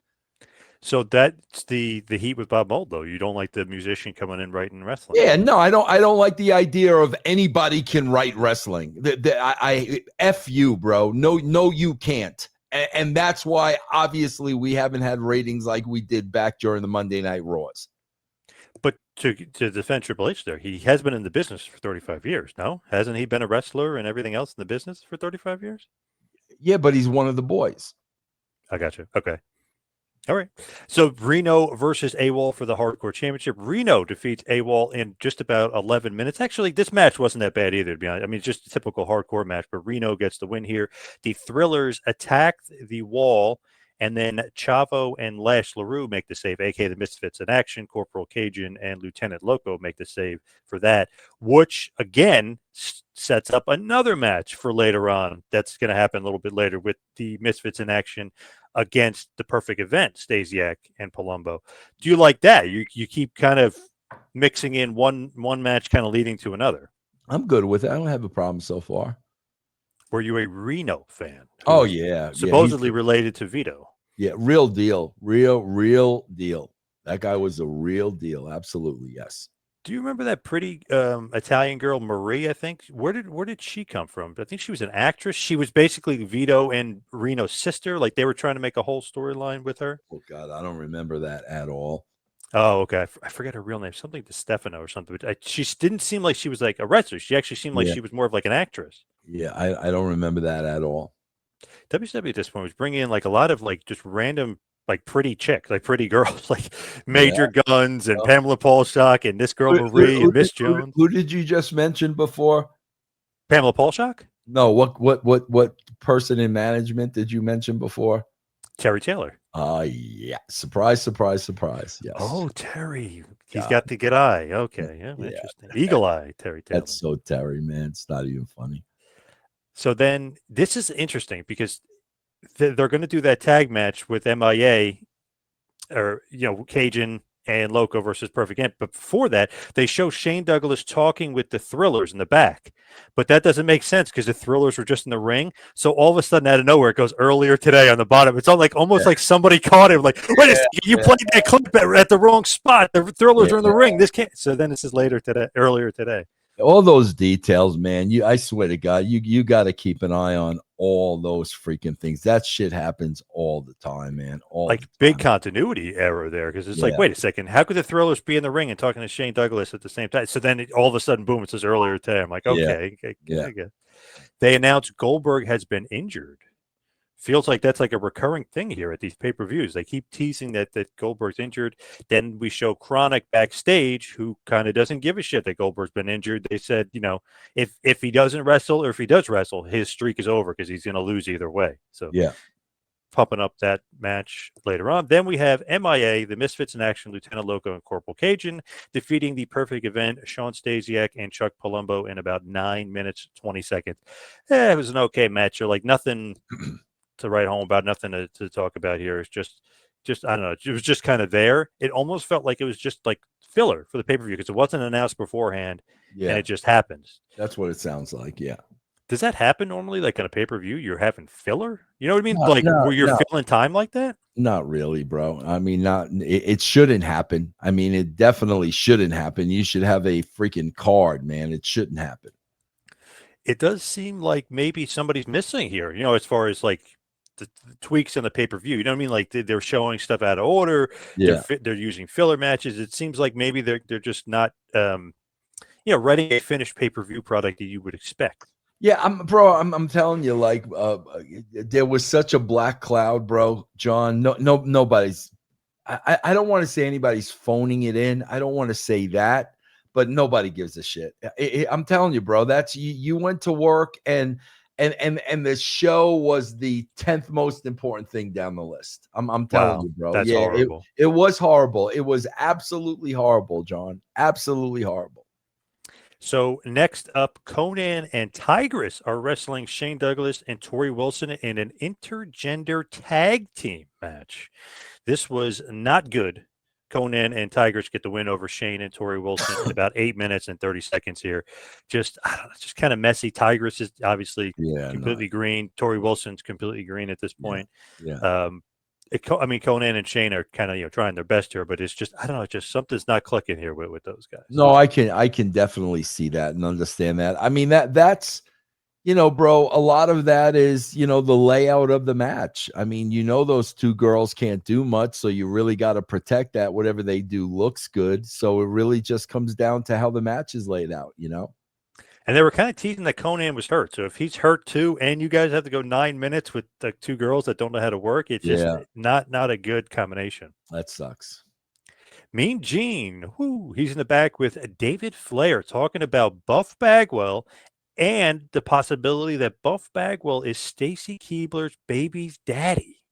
So that's the heat with Bob Mould, though. You don't like the musician coming in writing wrestling. Yeah, no, I don't like the idea of anybody can write wrestling. I F you, bro. No, you can't. And that's why obviously we haven't had ratings like we did back during the Monday Night Raws. But to defend Triple H there, he has been in the business for 35 years, no? Hasn't he been a wrestler and everything else in the business for 35 years? Yeah, but he's one of the boys. I got you. Okay. All right. So Reno versus AWOL for the Hardcore Championship. Reno defeats AWOL in just about 11 minutes. Actually, this match wasn't that bad either, to be honest. I mean, it's just a typical hardcore match, but Reno gets the win here. The Thrillers attack the wall, and then Chavo and Lash LaRue make the save, aka the Misfits in Action. Corporal Cajun and Lieutenant Loco make the save for that, which again sets up another match for later on. That's going to happen a little bit later with the Misfits in Action against the Perfect Event, Stasiak and Palumbo. Do you like that? You keep kind of mixing in one match kind of leading to another. I'm good with it. I don't have a problem so far. Were you a Reno fan? Oh, yeah. Supposedly related to Vito. Yeah, real deal. Real deal. That guy was a real deal. Absolutely, yes. Do you remember that pretty Italian girl, Marie, I think? Where did she come from? I think she was an actress. She was basically Vito and Reno's sister. Like they were trying to make a whole storyline with her. Oh, God, I don't remember that at all. Oh, okay. I forget her real name. Something DeStefano or something. But she didn't seem like she was like a wrestler. She actually seemed like she was more of like an actress. Yeah, I don't remember that at all. WCW at this point was bringing in like a lot of like just random like pretty chicks, like pretty girls, like Major Guns and Pamela Paulshock and this girl Marie and Miss Jones. Who did you just mention before? Pamela Paulshock? No, what person in management did you mention before? Terry Taylor. Yeah. Surprise. Yes. Oh, Terry. He's got the good eye. Okay. Yeah, interesting. Eagle eye, Terry Taylor. That's so Terry, man. It's not even funny. So then this is interesting because they're going to do that tag match with MIA or, Cajun and Loco versus Perfect Ant. But before that, they show Shane Douglas talking with the Thrillers in the back. But that doesn't make sense because the Thrillers were just in the ring. So all of a sudden, out of nowhere, it goes earlier today on the bottom. It's all like almost like somebody caught him. Like, wait a second, you played that clip at the wrong spot. The Thrillers are in the ring. This can't. So then this is earlier today. All those details, man. I swear to God, you got to keep an eye on all those freaking things. That shit happens all the time, man. Like big continuity error there because it's like, wait a second, how could the Thrillers be in the ring and talking to Shane Douglas at the same time? So then all of a sudden, boom, it says earlier today. I'm like, okay. They announced Goldberg has been injured. Feels like that's like a recurring thing here at these pay-per-views. They keep teasing that Goldberg's injured. Then we show Chronic backstage, who kind of doesn't give a shit that Goldberg's been injured. They said, if he doesn't wrestle or if he does wrestle, his streak is over because he's going to lose either way. So pumping up that match later on. Then we have MIA, the Misfits in Action, Lieutenant Loco and Corporal Cajun, defeating the Perfect Event, Sean Stasiak and Chuck Palumbo in about 9 minutes, 20 seconds. It was an okay match. You're like nothing to write home about, nothing to talk about here. It's just I don't know. It was just kind of there. It almost felt like it was just like filler for the pay-per-view because it wasn't announced beforehand and it just happens. That's what it sounds like. Yeah. Does that happen normally? Like on a pay-per-view, you're having filler? You know what I mean? Where you're filling time like that? Not really, bro. I mean, it shouldn't happen. I mean, it definitely shouldn't happen. You should have a freaking card, man. It shouldn't happen. It does seem like maybe somebody's missing here, as far as like the tweaks on the pay-per-view. You know what I mean? Like they're showing stuff out of order. Yeah. They're using filler matches. It seems like maybe they're just not, writing a finished pay-per-view product that you would expect. Yeah, I'm telling you, like, there was such a black cloud, bro, John. Nobody's. I don't want to say anybody's phoning it in. I don't want to say that, but nobody gives a shit. I'm telling you, bro. That's you went to work and the show was the 10th most important thing down the list. I'm telling you, bro. That's horrible. It was horrible. It was absolutely horrible, John. Absolutely horrible. So next up, Conan and Tigress are wrestling Shane Douglas and Tori Wilson in an intergender tag team match. This was not good. Conan and Tigress get the win over Shane and Tori Wilson in about 8 minutes and 30 seconds here. Just kind of messy. Tigress is obviously completely green. Tori Wilson's completely green at this point. Yeah. I mean, Conan and Shane are kind of trying their best here, but it's just I don't know, just something's not clicking here with those guys. No, I can definitely see that and understand that. I mean that's bro, a lot of that is the layout of the match. I mean, those two girls can't do much, so you really got to protect that. Whatever they do looks good, so it really just comes down to how the match is laid out. And they were kind of teasing that Conan was hurt. So if he's hurt too, and you guys have to go 9 minutes with the two girls that don't know how to work, it's just not a good combination. That sucks. Mean Gene, he's in the back with David Flair talking about Buff Bagwell and the possibility that Buff Bagwell is Stacy Keibler's baby's daddy.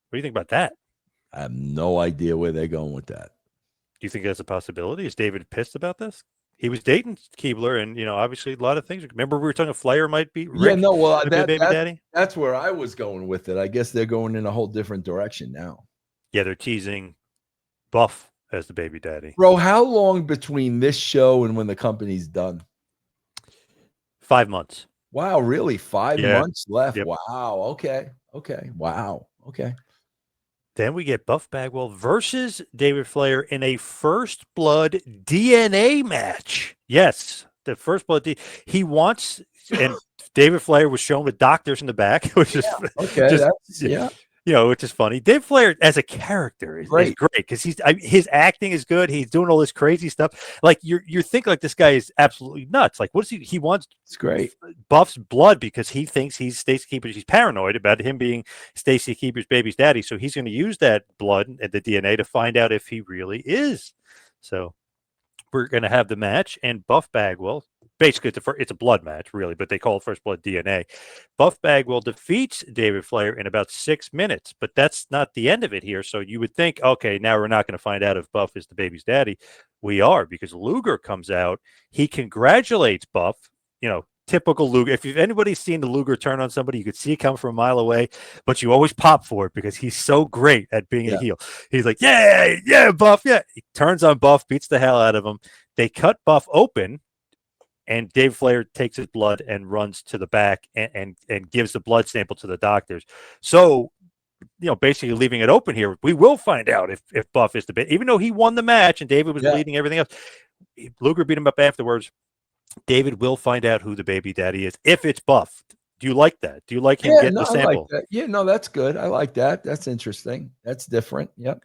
What do you think about that? I have no idea where they're going with that. Do you think that's a possibility? Is David pissed about this? He was dating Keibler, and obviously a lot of things. Remember, we were talking Flair might be Rick. Yeah, no, well, baby daddy. That's where I was going with it. I guess they're going in a whole different direction now. Yeah, they're teasing Buff as the baby daddy. Bro, how long between this show and when the company's done? 5 months. Wow, really? 5 months left. Yep. Wow. Okay. Wow. Okay. Then we get Buff Bagwell versus David Flair in a first blood DNA match. Yes, the first blood. He wants, and David Flair was shown with doctors in the back, which is which is funny. Dave Flair as a character is great because his acting is good. He's doing all this crazy stuff. Like you think like this guy is absolutely nuts. Like what is he wants? It's great. Buff's blood because he thinks he's Stacy Keibler. He's paranoid about him being Stacy Keibler's baby's daddy. So he's going to use that blood and the DNA to find out if he really is. So we're going to have the match, and Buff Bagwell. Basically, it's a blood match, really, but they call it first blood DNA. Buff Bagwell defeats David Flair in about 6 minutes, but that's not the end of it here. So you would think, okay, now we're not going to find out if Buff is the baby's daddy. We are, because Luger comes out. He congratulates Buff, typical Luger. If anybody's seen the Luger turn on somebody, you could see it come from a mile away, but you always pop for it because he's so great at being a heel. He's like, yeah, Buff, yeah. He turns on Buff, beats the hell out of him. They cut Buff open, and Dave Flair takes his blood and runs to the back and gives the blood sample to the doctors. So, basically leaving it open here. We will find out if Buff is the bit, even though he won the match and David was leading everything else. Luger beat him up afterwards. David will find out who the baby daddy is if it's Buff. Do you like that? Do you like him getting the sample? I like that. That's good. I like that. That's interesting. That's different. Yep.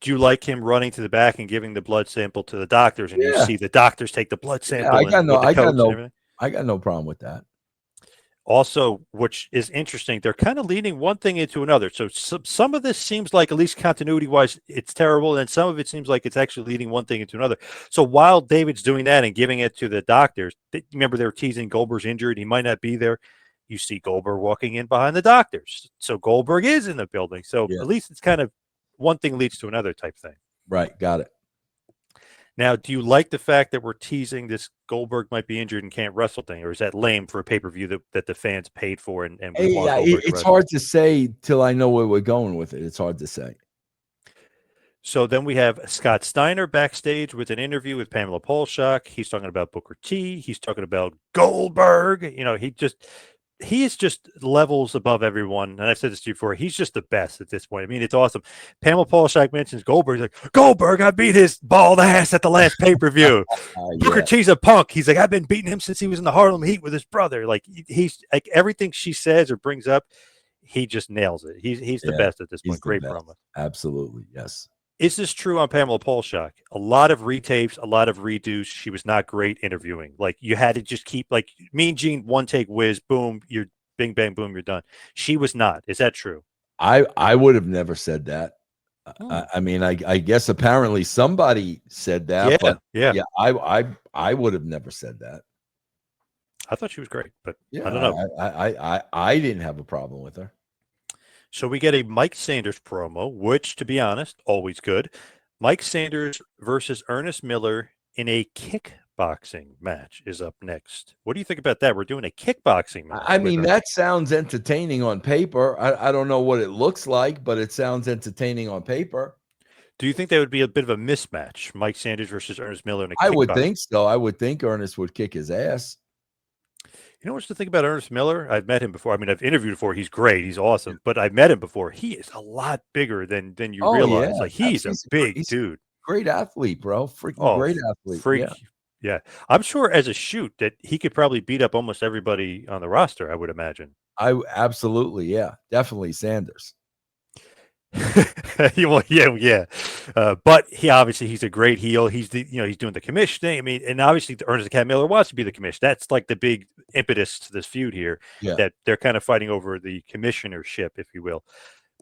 Do you like him running to the back and giving the blood sample to the doctors, and you see the doctors take the blood sample? I got no problem with that. Also, which is interesting, they're kind of leading one thing into another. So some of this seems like, at least continuity-wise, it's terrible, and some of it seems like it's actually leading one thing into another. So while David's doing that and giving it to the doctors, remember they were teasing Goldberg's injured. He might not be there. You see Goldberg walking in behind the doctors. So Goldberg is in the building. So at least it's kind of one thing leads to another type thing. Right. Got it. Now, do you like the fact that we're teasing this Goldberg might be injured and can't wrestle thing, or is that lame for a pay-per-view that the fans paid for? And it's hard to say till I know where we're going with it. It's hard to say. So then we have Scott Steiner backstage with an interview with Pamela Polshock. He's talking about Booker T. He's talking about Goldberg. He is just levels above everyone. And I've said this to you before. He's just the best at this point. I mean, it's awesome. Pamela Polshock mentions Goldberg. He's like, Goldberg, I beat his bald ass at the last pay-per-view. Booker T's a punk. He's like, I've been beating him since he was in the Harlem Heat with his brother. Like, he's like, everything she says or brings up, he just nails it. He's the best at this point. Great promo. Absolutely. Yes. Is this true on Pamela Polshock? A lot of retapes, a lot of redos. She was not great interviewing. Like, you had to just keep, like, Mean Gene, one take whiz, boom, you're bing, bang, boom, you're done. She was not. Is that true? I would have never said that. I mean, I guess apparently somebody said that. I would have never said that. I thought she was great, but I don't know. I didn't have a problem with her. So we get a Mike Sanders promo, which, to be honest, always good. Mike Sanders versus Ernest Miller in a kickboxing match is up next. What do you think about that? We're doing a kickboxing match. I mean, that sounds entertaining on paper. I don't know what it looks like, but it sounds entertaining on paper. Do you think that would be a bit of a mismatch, Mike Sanders versus Ernest Miller in a kickboxing? I would think so. I would think Ernest would kick his ass. You know what's the thing about Ernest Miller? I've met him before. I mean, I've interviewed before. He's great. He's awesome. But I've met him before. He is a lot bigger than you Oh yeah, realize. Like he's a big dude. Great athlete, bro. Freaking Oh, great athlete. freak. Yeah. Yeah. I'm sure as a shoot that he could probably beat up almost everybody on the roster, I would imagine. I absolutely, yeah, definitely Sanders. Well, yeah. But he's a great heel. He's he's doing the commish thing. I mean, and obviously Ernest the Cat Miller wants to be the commish. That's like the big impetus to this feud here. Yeah. That they're kind of fighting over the commissionership, if you will.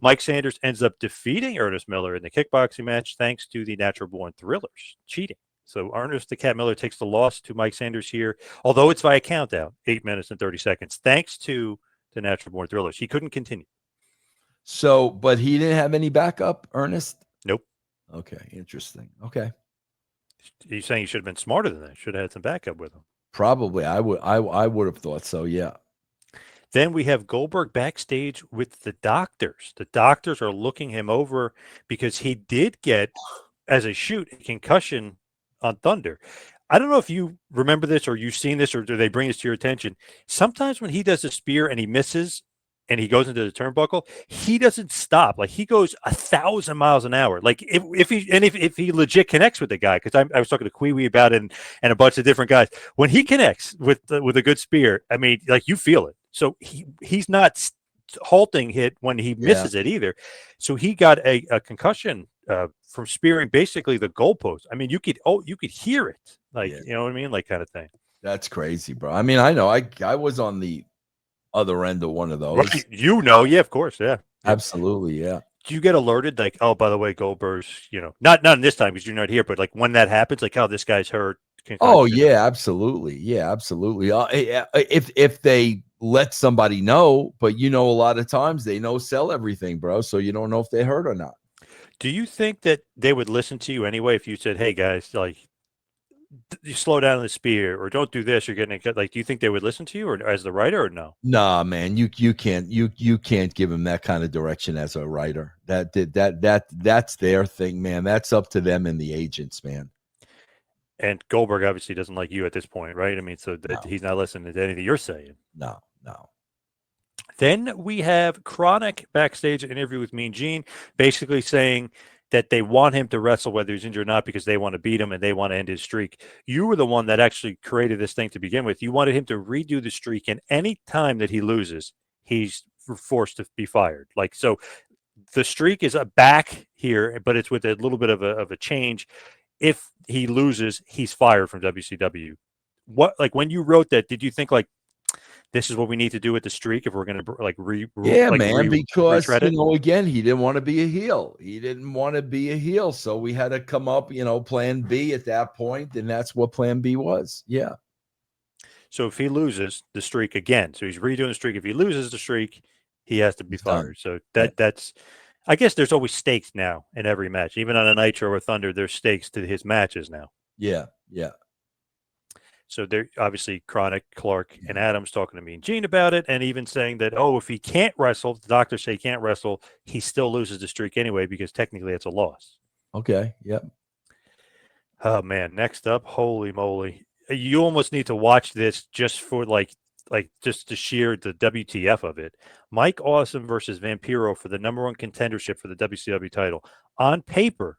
Mike Sanders ends up defeating Ernest Miller in the kickboxing match thanks to the Natural Born Thrillers cheating. So Ernest the Cat Miller takes the loss to Mike Sanders here, although it's via countdown, 8 minutes and 30 seconds, thanks to the Natural Born Thrillers. He couldn't continue. So, but he didn't have any backup, Ernest? Nope. Okay, interesting. Okay. He's saying he should have been smarter than that. Should have had some backup with him. Probably. I would have thought so, yeah. Then we have Goldberg backstage with the doctors. The doctors are looking him over because he did get, as a shoot, a concussion on Thunder. I don't know if you remember this or you've seen this or do they bring this to your attention. Sometimes when he does a spear and he misses and he goes into the turnbuckle, he doesn't stop. Like he goes 1,000 miles an hour. Like if he legit connects with the guy, because I was talking to 𝐒𝐈𝐒 about it and a bunch of different guys. When he connects with a good spear, I mean, like you feel it. So he's not halting hit when he misses it either. So he got a concussion from spearing basically the goalpost. I mean, you could hear it, like you know what I mean, like kind of thing. That's crazy, bro. I mean, I know I was on the other end of one of those. Right. Yeah, of course, yeah, absolutely, yeah. Do you get alerted, like, oh, by the way, Goldberg's, not in this time because you're not here, but like when that happens, like, oh, this guy's hurt. Oh yeah, absolutely, yeah, absolutely. If they let somebody know, but a lot of times they sell everything, bro. So you don't know if they hurt or not. Do you think that they would listen to you anyway if you said, "Hey guys, like, you slow down the spear or don't do this, you're getting it"? Like, do you think they would listen to you or as the writer or no? Nah, man, you can't give them that kind of direction as a writer. That's their thing, man. That's up to them and the agents, man. And Goldberg obviously doesn't like you at this point, right? I mean, so that he's not listening to anything you're saying. No. Then we have Chronic backstage interview with Mean Gene, basically saying that they want him to wrestle whether he's injured or not because they want to beat him and they want to end his streak. You were the one that actually created this thing to begin with. You wanted him to redo the streak, and any time that he loses, he's forced to be fired. Like, so the streak is back here, but it's with a little bit of a change. If he loses, he's fired from WCW. What, like, when you wrote that, did you think like, this is what we need to do with the streak if we're going to like because again, he didn't want to be a heel. So we had to come up, plan B at that point, and that's what plan B was. Yeah. So if he loses the streak again, so he's redoing the streak. If he loses the streak, he has to be fired. So that's, I guess there's always stakes now in every match, even on a Nitro or Thunder. There's stakes to his matches now. Yeah. So they're obviously Chronic, Clark, and Adams talking to Mean Gene about it, and even saying that, oh, if he can't wrestle, the doctors say he can't wrestle, he still loses the streak anyway because technically it's a loss. Okay, yep. Oh, man. Next up, holy moly. You almost need to watch this just for like just to sheer the WTF of it. Mike Awesome versus Vampiro for the #1 contendership for the WCW title. On paper,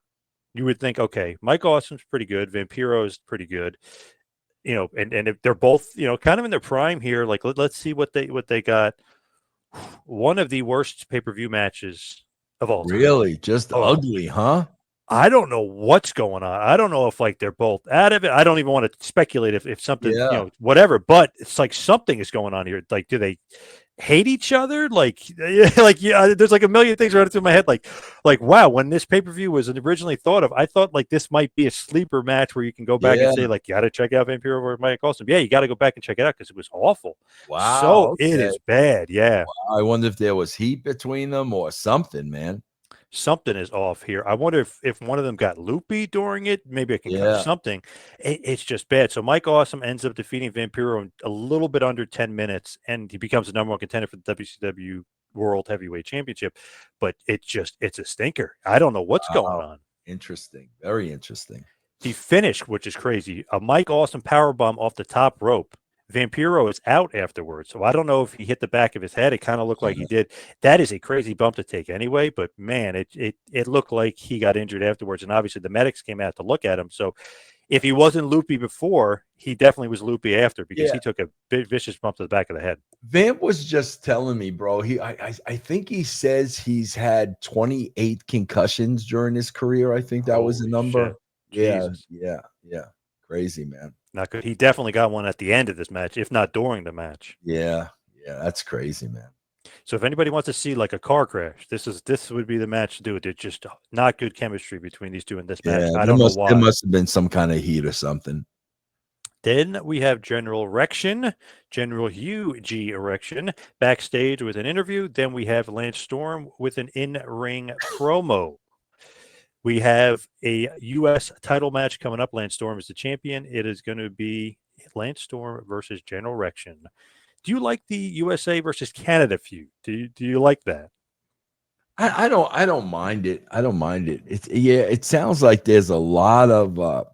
you would think, okay, Mike Awesome's pretty good. Vampiro is pretty good. And if they're both, kind of in their prime here, like let's see what they got. One of the worst pay-per-view matches of all time. Really? Just ugly, huh? I don't know what's going on. I don't know if like they're both out of it. I don't even want to speculate if something, whatever, but it's like something is going on here. Like, do they hate each other? Like, there's like a million things running through my head. Like, wow, when this pay-per-view was originally thought of, I thought like this might be a sleeper match where you can go back and say like, you got to check out Vampiro or Mike Awesome. Yeah, you got to go back and check it out because it was awful. Wow. So it is bad. Yeah. Wow, I wonder if there was heat between them or something, man. Something is off here. I wonder if one of them got loopy during it. Maybe I can cut something. It's just bad. So Mike Awesome ends up defeating Vampiro in a little bit under 10 minutes, and he becomes the #1 contender for the WCW World Heavyweight Championship. But it's a stinker. I don't know what's going on. Interesting. Very interesting. He finished, which is crazy, a Mike Awesome powerbomb off the top rope. Vampiro is out afterwards. So I don't know if he hit the back of his head. It kind of looked like he did. That is a crazy bump to take anyway. But man, it looked like he got injured afterwards. And obviously the medics came out to look at him. So if he wasn't loopy before, he definitely was loopy after because he took a big vicious bump to the back of the head. Vamp was just telling me, bro. I think he says he's had 28 concussions during his career. I think that was the number. Yeah. Crazy, man. Not good. He definitely got one at the end of this match, if not during the match. Yeah, that's crazy, man. So if anybody wants to see like a car crash, this would be the match to do it. It's just not good chemistry between these two in this match. I don't know why. There must have been some kind of heat or something. Then we have General 𝐷𝐿 𝐔𝐘𝐒 backstage with an interview. Then we have Lance Storm with an in-ring promo. We have a U.S. title match coming up. Lance Storm is the champion. It is going to be Lance Storm versus General 𝐷𝐿. Do you like the USA versus Canada feud? Do you like that? I don't mind it. I don't mind it. It sounds like there's a lot of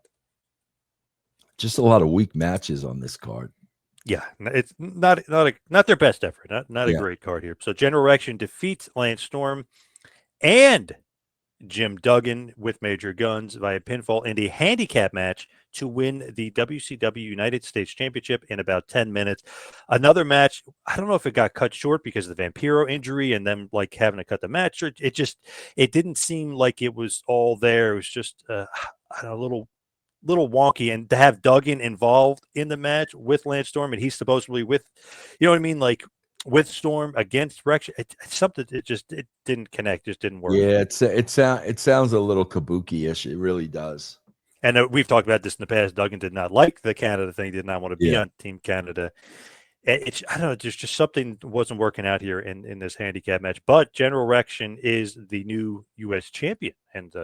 just a lot of weak matches on this card. Yeah, it's not their best effort. Not a great card here. So General 𝐷𝐿 defeats Lance Storm and Jim Duggan with major guns via pinfall in a handicap match to win the WCW United States Championship in about 10 minutes. Another match, I don't know if it got cut short because of the Vampiro injury and them like having to cut the match. It didn't seem like it was all there. It was just a little wonky, and to have Duggan involved in the match with Lance Storm, and he's supposedly with, you know what I mean, like with Storm against Rex, it's something. It didn't connect, just didn't work. Yeah, it sounds a little kabuki-ish. It really does. And we've talked about this in the past. Duggan did not like the Canada thing. Did not want to be on Team Canada. I don't know. There's just something wasn't working out here in this handicap match. But General 𝐷𝐿 is the new U.S. champion, and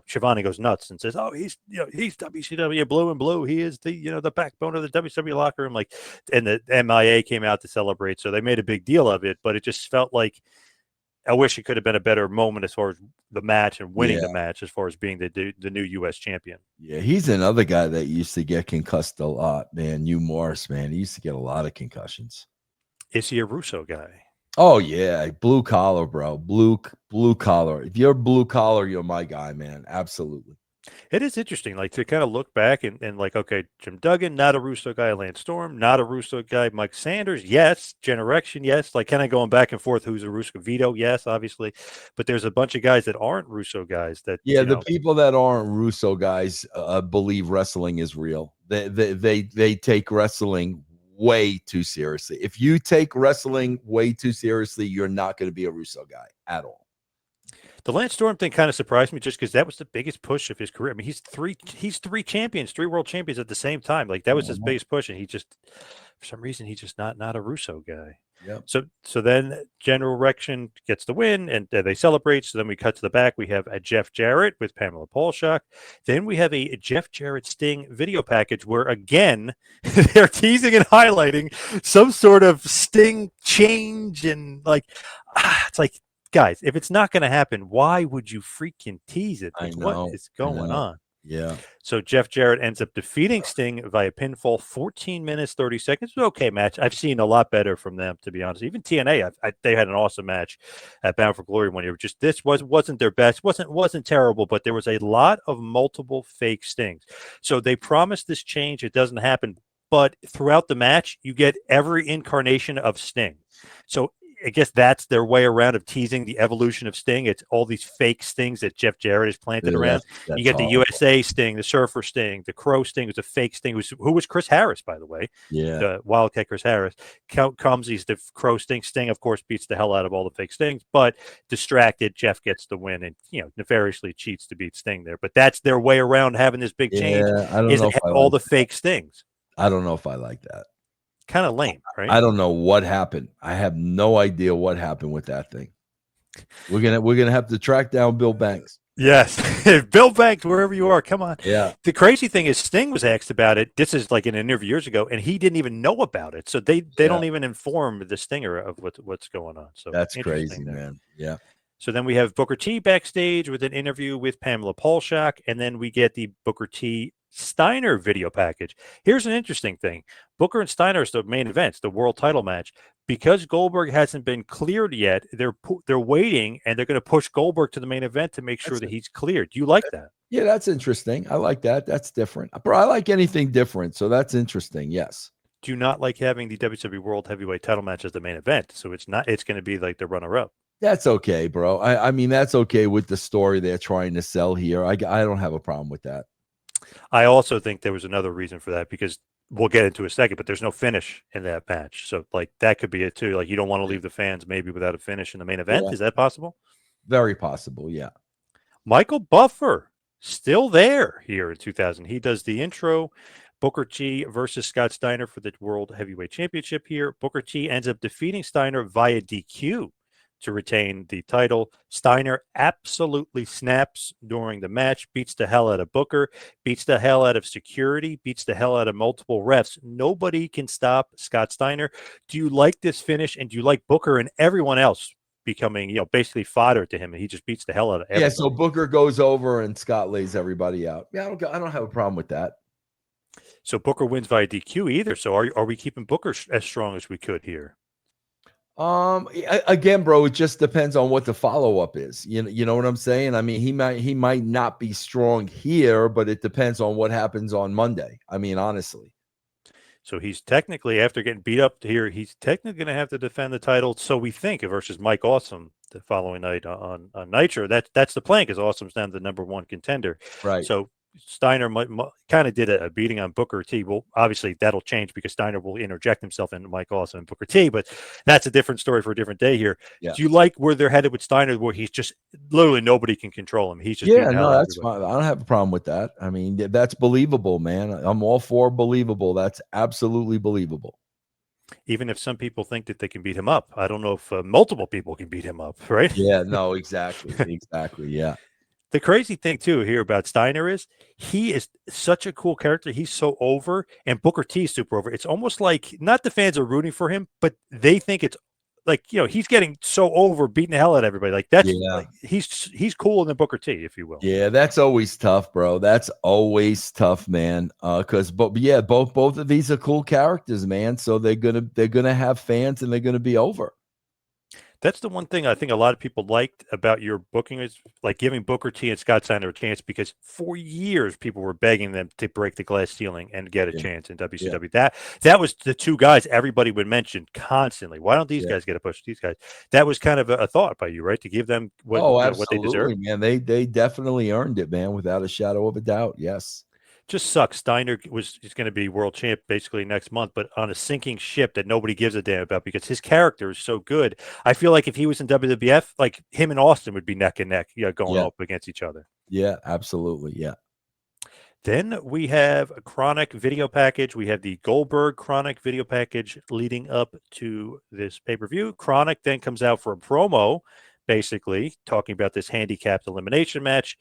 Schiavone goes nuts and says, "Oh, he's WCW blue and blue. He is the backbone of the WCW locker room." Like, and the MIA came out to celebrate, so they made a big deal of it. But it just felt like I wish it could have been a better moment as far as the match and winning the match, as far as being the new U.S. champion. Yeah, he's another guy that used to get concussed a lot, man. Hugh Morris, man, he used to get a lot of concussions. Is he a Russo guy? Oh yeah, blue collar, bro. Blue collar. If you're blue collar, you're my guy, man. Absolutely. It is interesting, like to kind of look back and like, okay, Jim Duggan, not a Russo guy. Lance Storm, not a Russo guy. Mike Sanders, yes. General 𝐷𝐿, yes. Like kind of going back and forth. Who's a Russo? Vito, yes, obviously. But there's a bunch of guys that aren't Russo guys. That the people that aren't Russo guys believe wrestling is real. They take wrestling way too seriously. If you take wrestling way too seriously, you're not going to be a Russo guy at all. The Lance Storm thing kind of surprised me just because that was the biggest push of his career. I mean, he's three champions, 3 world champions at the same time. Like that was his biggest push, and he just, for some reason, he's just not a Russo guy. Yep. So then General 𝐷𝐿 gets the win, and they celebrate. So then we cut to the back. We have a Jeff Jarrett with Pamela Paulshock. Then we have a Jeff Jarrett Sting video package where, again, they're teasing and highlighting some sort of Sting change. And, like, it's like, guys, if it's not going to happen, why would you freaking tease it? Like, what is going on? Yeah. So Jeff Jarrett ends up defeating Sting via pinfall, 14 minutes, 30 seconds. It was an okay match. I've seen a lot better from them, to be honest. Even TNA, they had an awesome match at Bound for Glory one year. Just this wasn't their best. wasn't terrible, but there was a lot of multiple fake Stings. So they promised this change. It doesn't happen. But throughout the match, you get every incarnation of Sting. So I guess that's their way around of teasing the evolution of Sting. It's all these fake Stings that Jeff Jarrett has planted around. You get the USA Sting, the Surfer Sting, the Crow Sting, who's a fake Sting, who was Chris Harris, by the way. Yeah. The Wildcat Chris Harris. Comes, he's the Crow Sting. Sting, of course, beats the hell out of all the fake Stings, but distracted, Jeff gets the win and, nefariously cheats to beat Sting there. But that's their way around having this big change. I don't know all the fake Stings. I don't know if I like that. Kind of lame, right? I don't know what happened. I have no idea what happened with that thing. We're gonna have to track down Bill Banks. Yes, Bill Banks, wherever you are, come on. Yeah. The crazy thing is, Sting was asked about it. This is like in an interview years ago, and he didn't even know about it. So they don't even inform the Stinger of what's going on. So that's crazy, man. Yeah. So then we have Booker T backstage with an interview with Pamela Paulshock, and then we get the Booker T Steiner video package. Here's an interesting thing. Booker and Steiner is the main events, the world title match. Because Goldberg hasn't been cleared yet, they're waiting, and they're going to push Goldberg to the main event to make sure that he's cleared. Do you like that? Yeah, that's interesting. I like that. That's different. Bro, I like anything different, so that's interesting. Yes. Do you not like having the WWE World Heavyweight title match as the main event? So it's going to be like the runner-up. That's okay, bro. I mean, that's okay with the story they're trying to sell here. I don't have a problem with that. I also think there was another reason for that, because we'll get into a second, but there's no finish in that match. So like that could be it too. Like you don't want to leave the fans maybe without a finish in the main event. Yeah. Is that possible? Very possible. Yeah. Michael Buffer still there here in 2000. He does the intro. Booker T versus Scott Steiner for the World Heavyweight Championship here. Booker T ends up defeating Steiner via DQ to retain the title. Steiner absolutely snaps during the match, beats the hell out of Booker, beats the hell out of security, beats the hell out of multiple refs. Nobody can stop Scott Steiner. Do you like this finish, and do you like Booker and everyone else becoming, basically fodder to him, and he just beats the hell out of everybody? Yeah, so Booker goes over and Scott lays everybody out. Yeah, I don't have a problem with that. So Booker wins via DQ either. So are we keeping Booker as strong as we could here? Again, bro, it just depends on what the follow-up is. You know what I'm saying? I mean, he might not be strong here, but it depends on what happens on Monday. I mean, honestly. So he's technically, after getting beat up here, he's technically going to have to defend the title, so we think, versus Mike Awesome the following night on Nitro. That's the plan, because Awesome's now the #1 contender. Right. So Steiner kind of did a beating on Booker T. Well, obviously that'll change, because Steiner will interject himself into Mike Awesome and Booker T, but that's a different story for a different day here. Yeah. Do you like where they're headed with Steiner, where he's just literally nobody can control him? He's just that's fine. I don't have a problem with that. I mean, that's believable, man. I'm all for believable. That's absolutely believable. Even if some people think that they can beat him up, I don't know if multiple people can beat him up, right? Yeah, no, exactly. Exactly. Yeah. The crazy thing, too, here about Steiner is he is such a cool character. He's so over, and Booker T is super over. It's almost like not the fans are rooting for him, but they think it's like, he's getting so over, beating the hell out of everybody. Like that's like, he's cooler than Booker T, if you will. Yeah, that's always tough, bro. That's always tough, man. Both of these are cool characters, man. So they're gonna have fans, and they're gonna be over. That's the one thing I think a lot of people liked about your booking, is like giving Booker T and Scott Steiner a chance, because for years people were begging them to break the glass ceiling and get a chance in WCW. Yeah. That was the two guys everybody would mention constantly. Why don't these guys get a push? These guys. That was kind of a thought by you, right? To give them what they deserve. Man. They definitely earned it, man, without a shadow of a doubt. Yes. Just sucks. Steiner is going to be world champ basically next month, but on a sinking ship that nobody gives a damn about, because his character is so good. I feel like if he was in WWF, like him and Austin would be neck and neck, going up against each other. Yeah, absolutely. Yeah. Then we have a Chronic video package. We have the Goldberg Chronic video package leading up to this pay-per-view. Chronic then comes out for a promo, basically talking about this handicapped elimination match.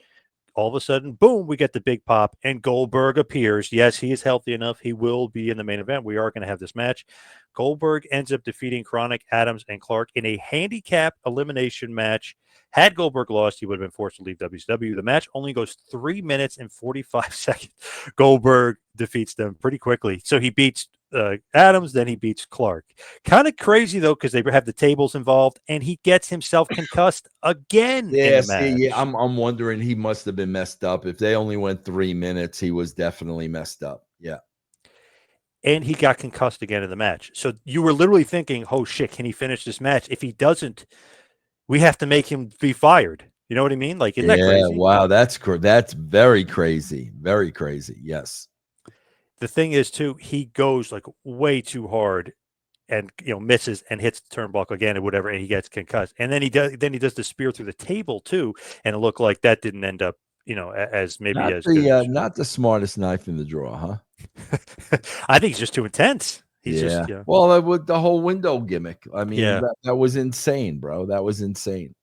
All of a sudden, boom, we get the big pop, and Goldberg appears. Yes, he is healthy enough. He will be in the main event. We are going to have this match. Goldberg ends up defeating Chronic, Adams, and Clark in a handicap elimination match. Had Goldberg lost, he would have been forced to leave WCW. The match only goes 3 minutes and 45 seconds. Goldberg defeats them pretty quickly. So he beats Adams, then he beats Clark. Kind of crazy, though, because they have the tables involved, and he gets himself concussed again. Yeah, I'm wondering, he must have been messed up. If they only went 3 minutes, he was definitely messed up. Yeah. And he got concussed again in the match. So you were literally thinking, oh, shit, can he finish this match? If he doesn't, we have to make him be fired. You know what I mean? Like, isn't that crazy? Wow, that's very crazy. Very crazy. Yes. The thing is, too, he goes like way too hard and misses and hits the turnbuckle again or whatever, and he gets concussed. And then he does the spear through the table too, and it looked like that didn't end up as maybe not the smartest knife in the drawer, huh? I think he's just too intense. He's just well, with the whole window gimmick. I mean, that was insane, bro. That was insane.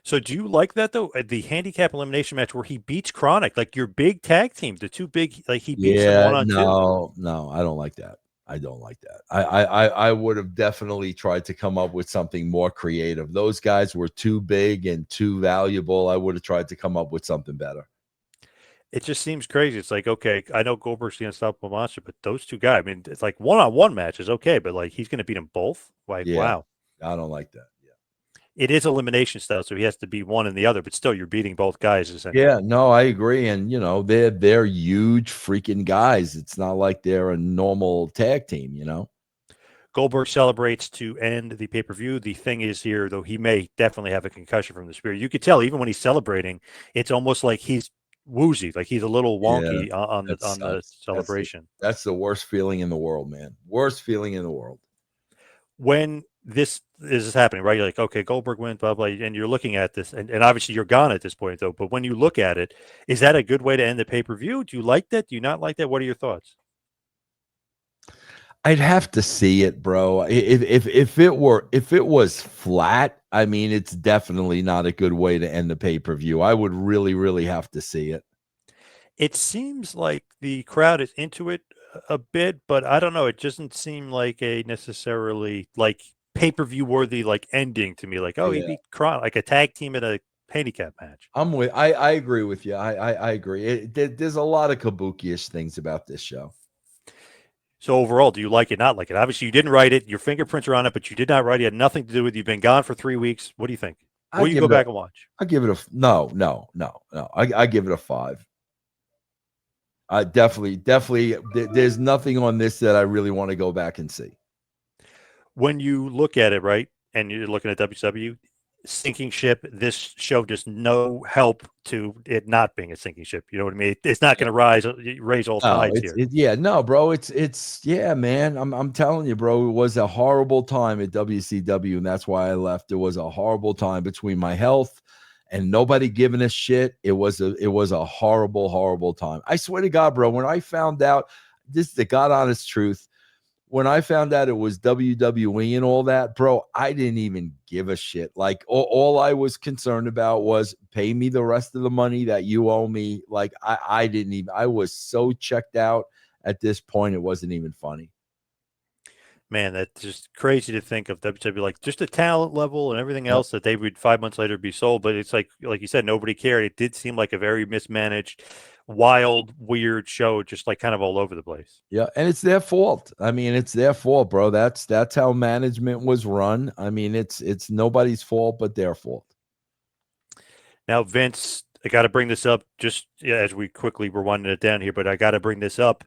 So do you like that, though? The handicap elimination match where he beats Chronic, like your big tag team, the two big, like he beats them 1-on-2. No, I don't like that. I don't like that. I would have definitely tried to come up with something more creative. Those guys were too big and too valuable. I would have tried to come up with something better. It just seems crazy. It's like, okay, I know Goldberg's the unstoppable monster, but those two guys, I mean, it's like one-on-one match is okay, but like he's going to beat them both. Like, Yeah, wow. I don't like that. Yeah. It is elimination style, so he has to be one and the other, but still you're beating both guys essentially. Yeah, no, I agree. And you know, they're huge freaking guys. It's not like they're a normal tag team, you know. Goldberg celebrates to end the pay-per-view. The thing is here, though, he may definitely have a concussion from the spear. You could tell even when he's celebrating, it's almost like he's woozy, like he's a little Yeah, wonky on that the sucks. celebration. That's the worst feeling in the world, man. Worst feeling in the world. When this is happening, right? You're like, okay, Goldberg wins, blah, blah, and you're looking at this, and obviously you're gone at this point, though. But when you look at it, is that a good way to end the pay-per-view? Do you like that? Do you not like that? What are your thoughts? I'd have to see it, bro. If it was flat, I mean, it's definitely not a good way to end the pay-per-view. I would really have to see it. It seems like the crowd is into it a bit, but I don't know. It doesn't seem like a necessarily like pay-per-view worthy like ending to me. Like, oh, he Yeah. beat Kron, like a tag team in a handicap match. I agree with you. I agree. There's a lot of kabuki-ish things about this show. So overall, do you like it? Not like it? Obviously, you didn't write it. Your fingerprints are on it, but you did not write it. It had nothing to do with it. You've been gone for 3 weeks. What do you think? Will you go back and watch? I give it a no. I give it a 5. I definitely. There's nothing on this that I really want to go back and see. When you look at it, right, and you're looking at WCW, sinking ship, this show does no help to it not being a sinking ship. You know what I mean? It's not going to raise all tides here. Yeah, no, bro. It's yeah, man. I'm telling you, bro. It was a horrible time at WCW, and that's why I left. It was a horrible time between my health and nobody giving a shit. It was a horrible time. I swear to God, bro. When I found out, this is the God honest truth. When I found out it was WWE and all that, bro, I didn't even give a shit. Like all I was concerned about was pay me the rest of the money that you owe me. Like I didn't even, I was so checked out at this point. It wasn't even funny. Man, that's just crazy to think of WWE, like just the talent level and everything else that they would 5 months later be sold. But it's like you said, nobody cared. It did seem like a very mismanaged, wild, weird show, just like kind of all over the place. Yeah, and it's their fault. I mean, it's their fault, bro. That's how management was run. I mean, it's nobody's fault but their fault. Now, Vince, I got to bring this up just as we quickly were winding it down here, but I got to bring this up.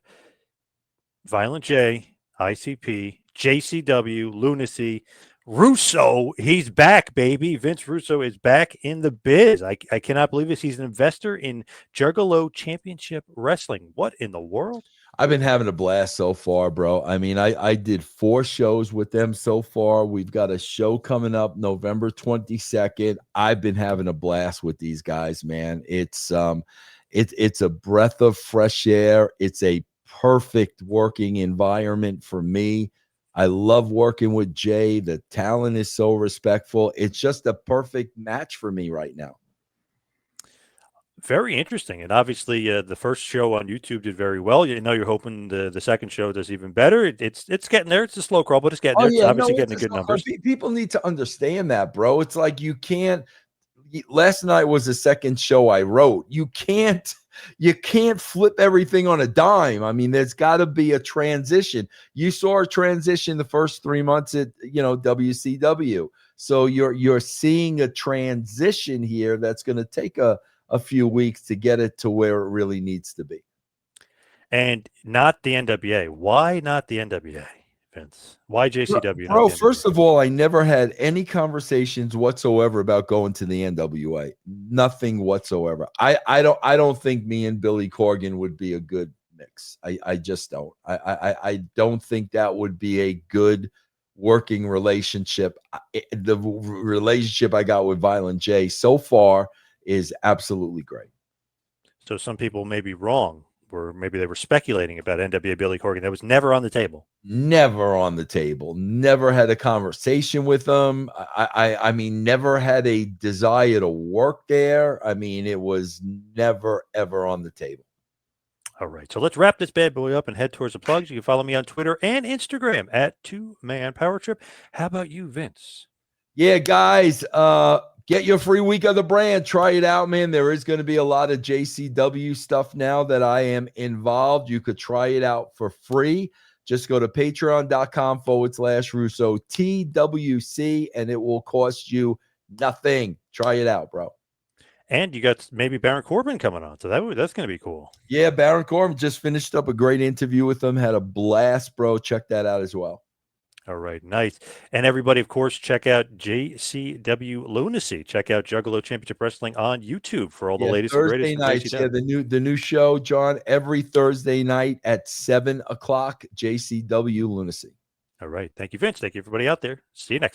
Violent J, ICP, JCW, Lunacy, Russo, he's back, baby. Vince Russo is back in the biz. I cannot believe this. He's an investor in Juggalo Championship Wrestling. What in the world? I've been having a blast so far, bro. I mean, I did 4 shows with them so far. We've got a show coming up November 22nd. I've been having a blast with these guys, man. It's a breath of fresh air. It's a perfect working environment for me. I love working with Jay. The talent is so respectful. It's just a perfect match for me right now. Very interesting. And obviously the first show on YouTube did very well. You know, you're hoping the second show does even better. It's getting there. It's a slow crawl, but it's getting there. Yeah, it's obviously getting good numbers. People need to understand that, bro. It's like you can't – last night was the second show I wrote. You can't flip everything on a dime. I mean, there's got to be a transition. You saw a transition the first 3 months at, WCW. So you're seeing a transition here that's going to take a few weeks to get it to where it really needs to be. And not the NWA. Why not the NWA, Vince? Why JCW? Bro, first of all, I never had any conversations whatsoever about going to the NWA. Nothing whatsoever. I don't think me and Billy Corgan would be a good mix. I just don't. I don't think that would be a good working relationship. The relationship I got with Violent J so far is absolutely great. So some people may be wrong, or maybe they were speculating about NWA Billy Corgan. That was never on the table. Never on the table. Never had a conversation with them. I mean, never had a desire to work there. I mean, it was never, ever on the table. All right. So let's wrap this bad boy up and head towards the plugs. You can follow me on Twitter and Instagram at 2Man Power Trip. How about you, Vince? Yeah, guys, Get your free week of the brand. Try it out, man. There is going to be a lot of JCW stuff now that I am involved. You could try it out for free. Just go to patreon.com/Russo TWC, and it will cost you nothing. Try it out, bro. And you got maybe Baron Corbin coming on, so that's going to be cool. Yeah, Baron Corbin just finished up a great interview with him. Had a blast, bro. Check that out as well. All right, nice. And everybody, of course, check out JCW Lunacy. Check out Juggalo Championship Wrestling on YouTube for all the latest and Thursday greatest. nights, the new show, John, every Thursday night at 7 o'clock, JCW Lunacy. All right. Thank you, Vince. Thank you, everybody out there. See you next time.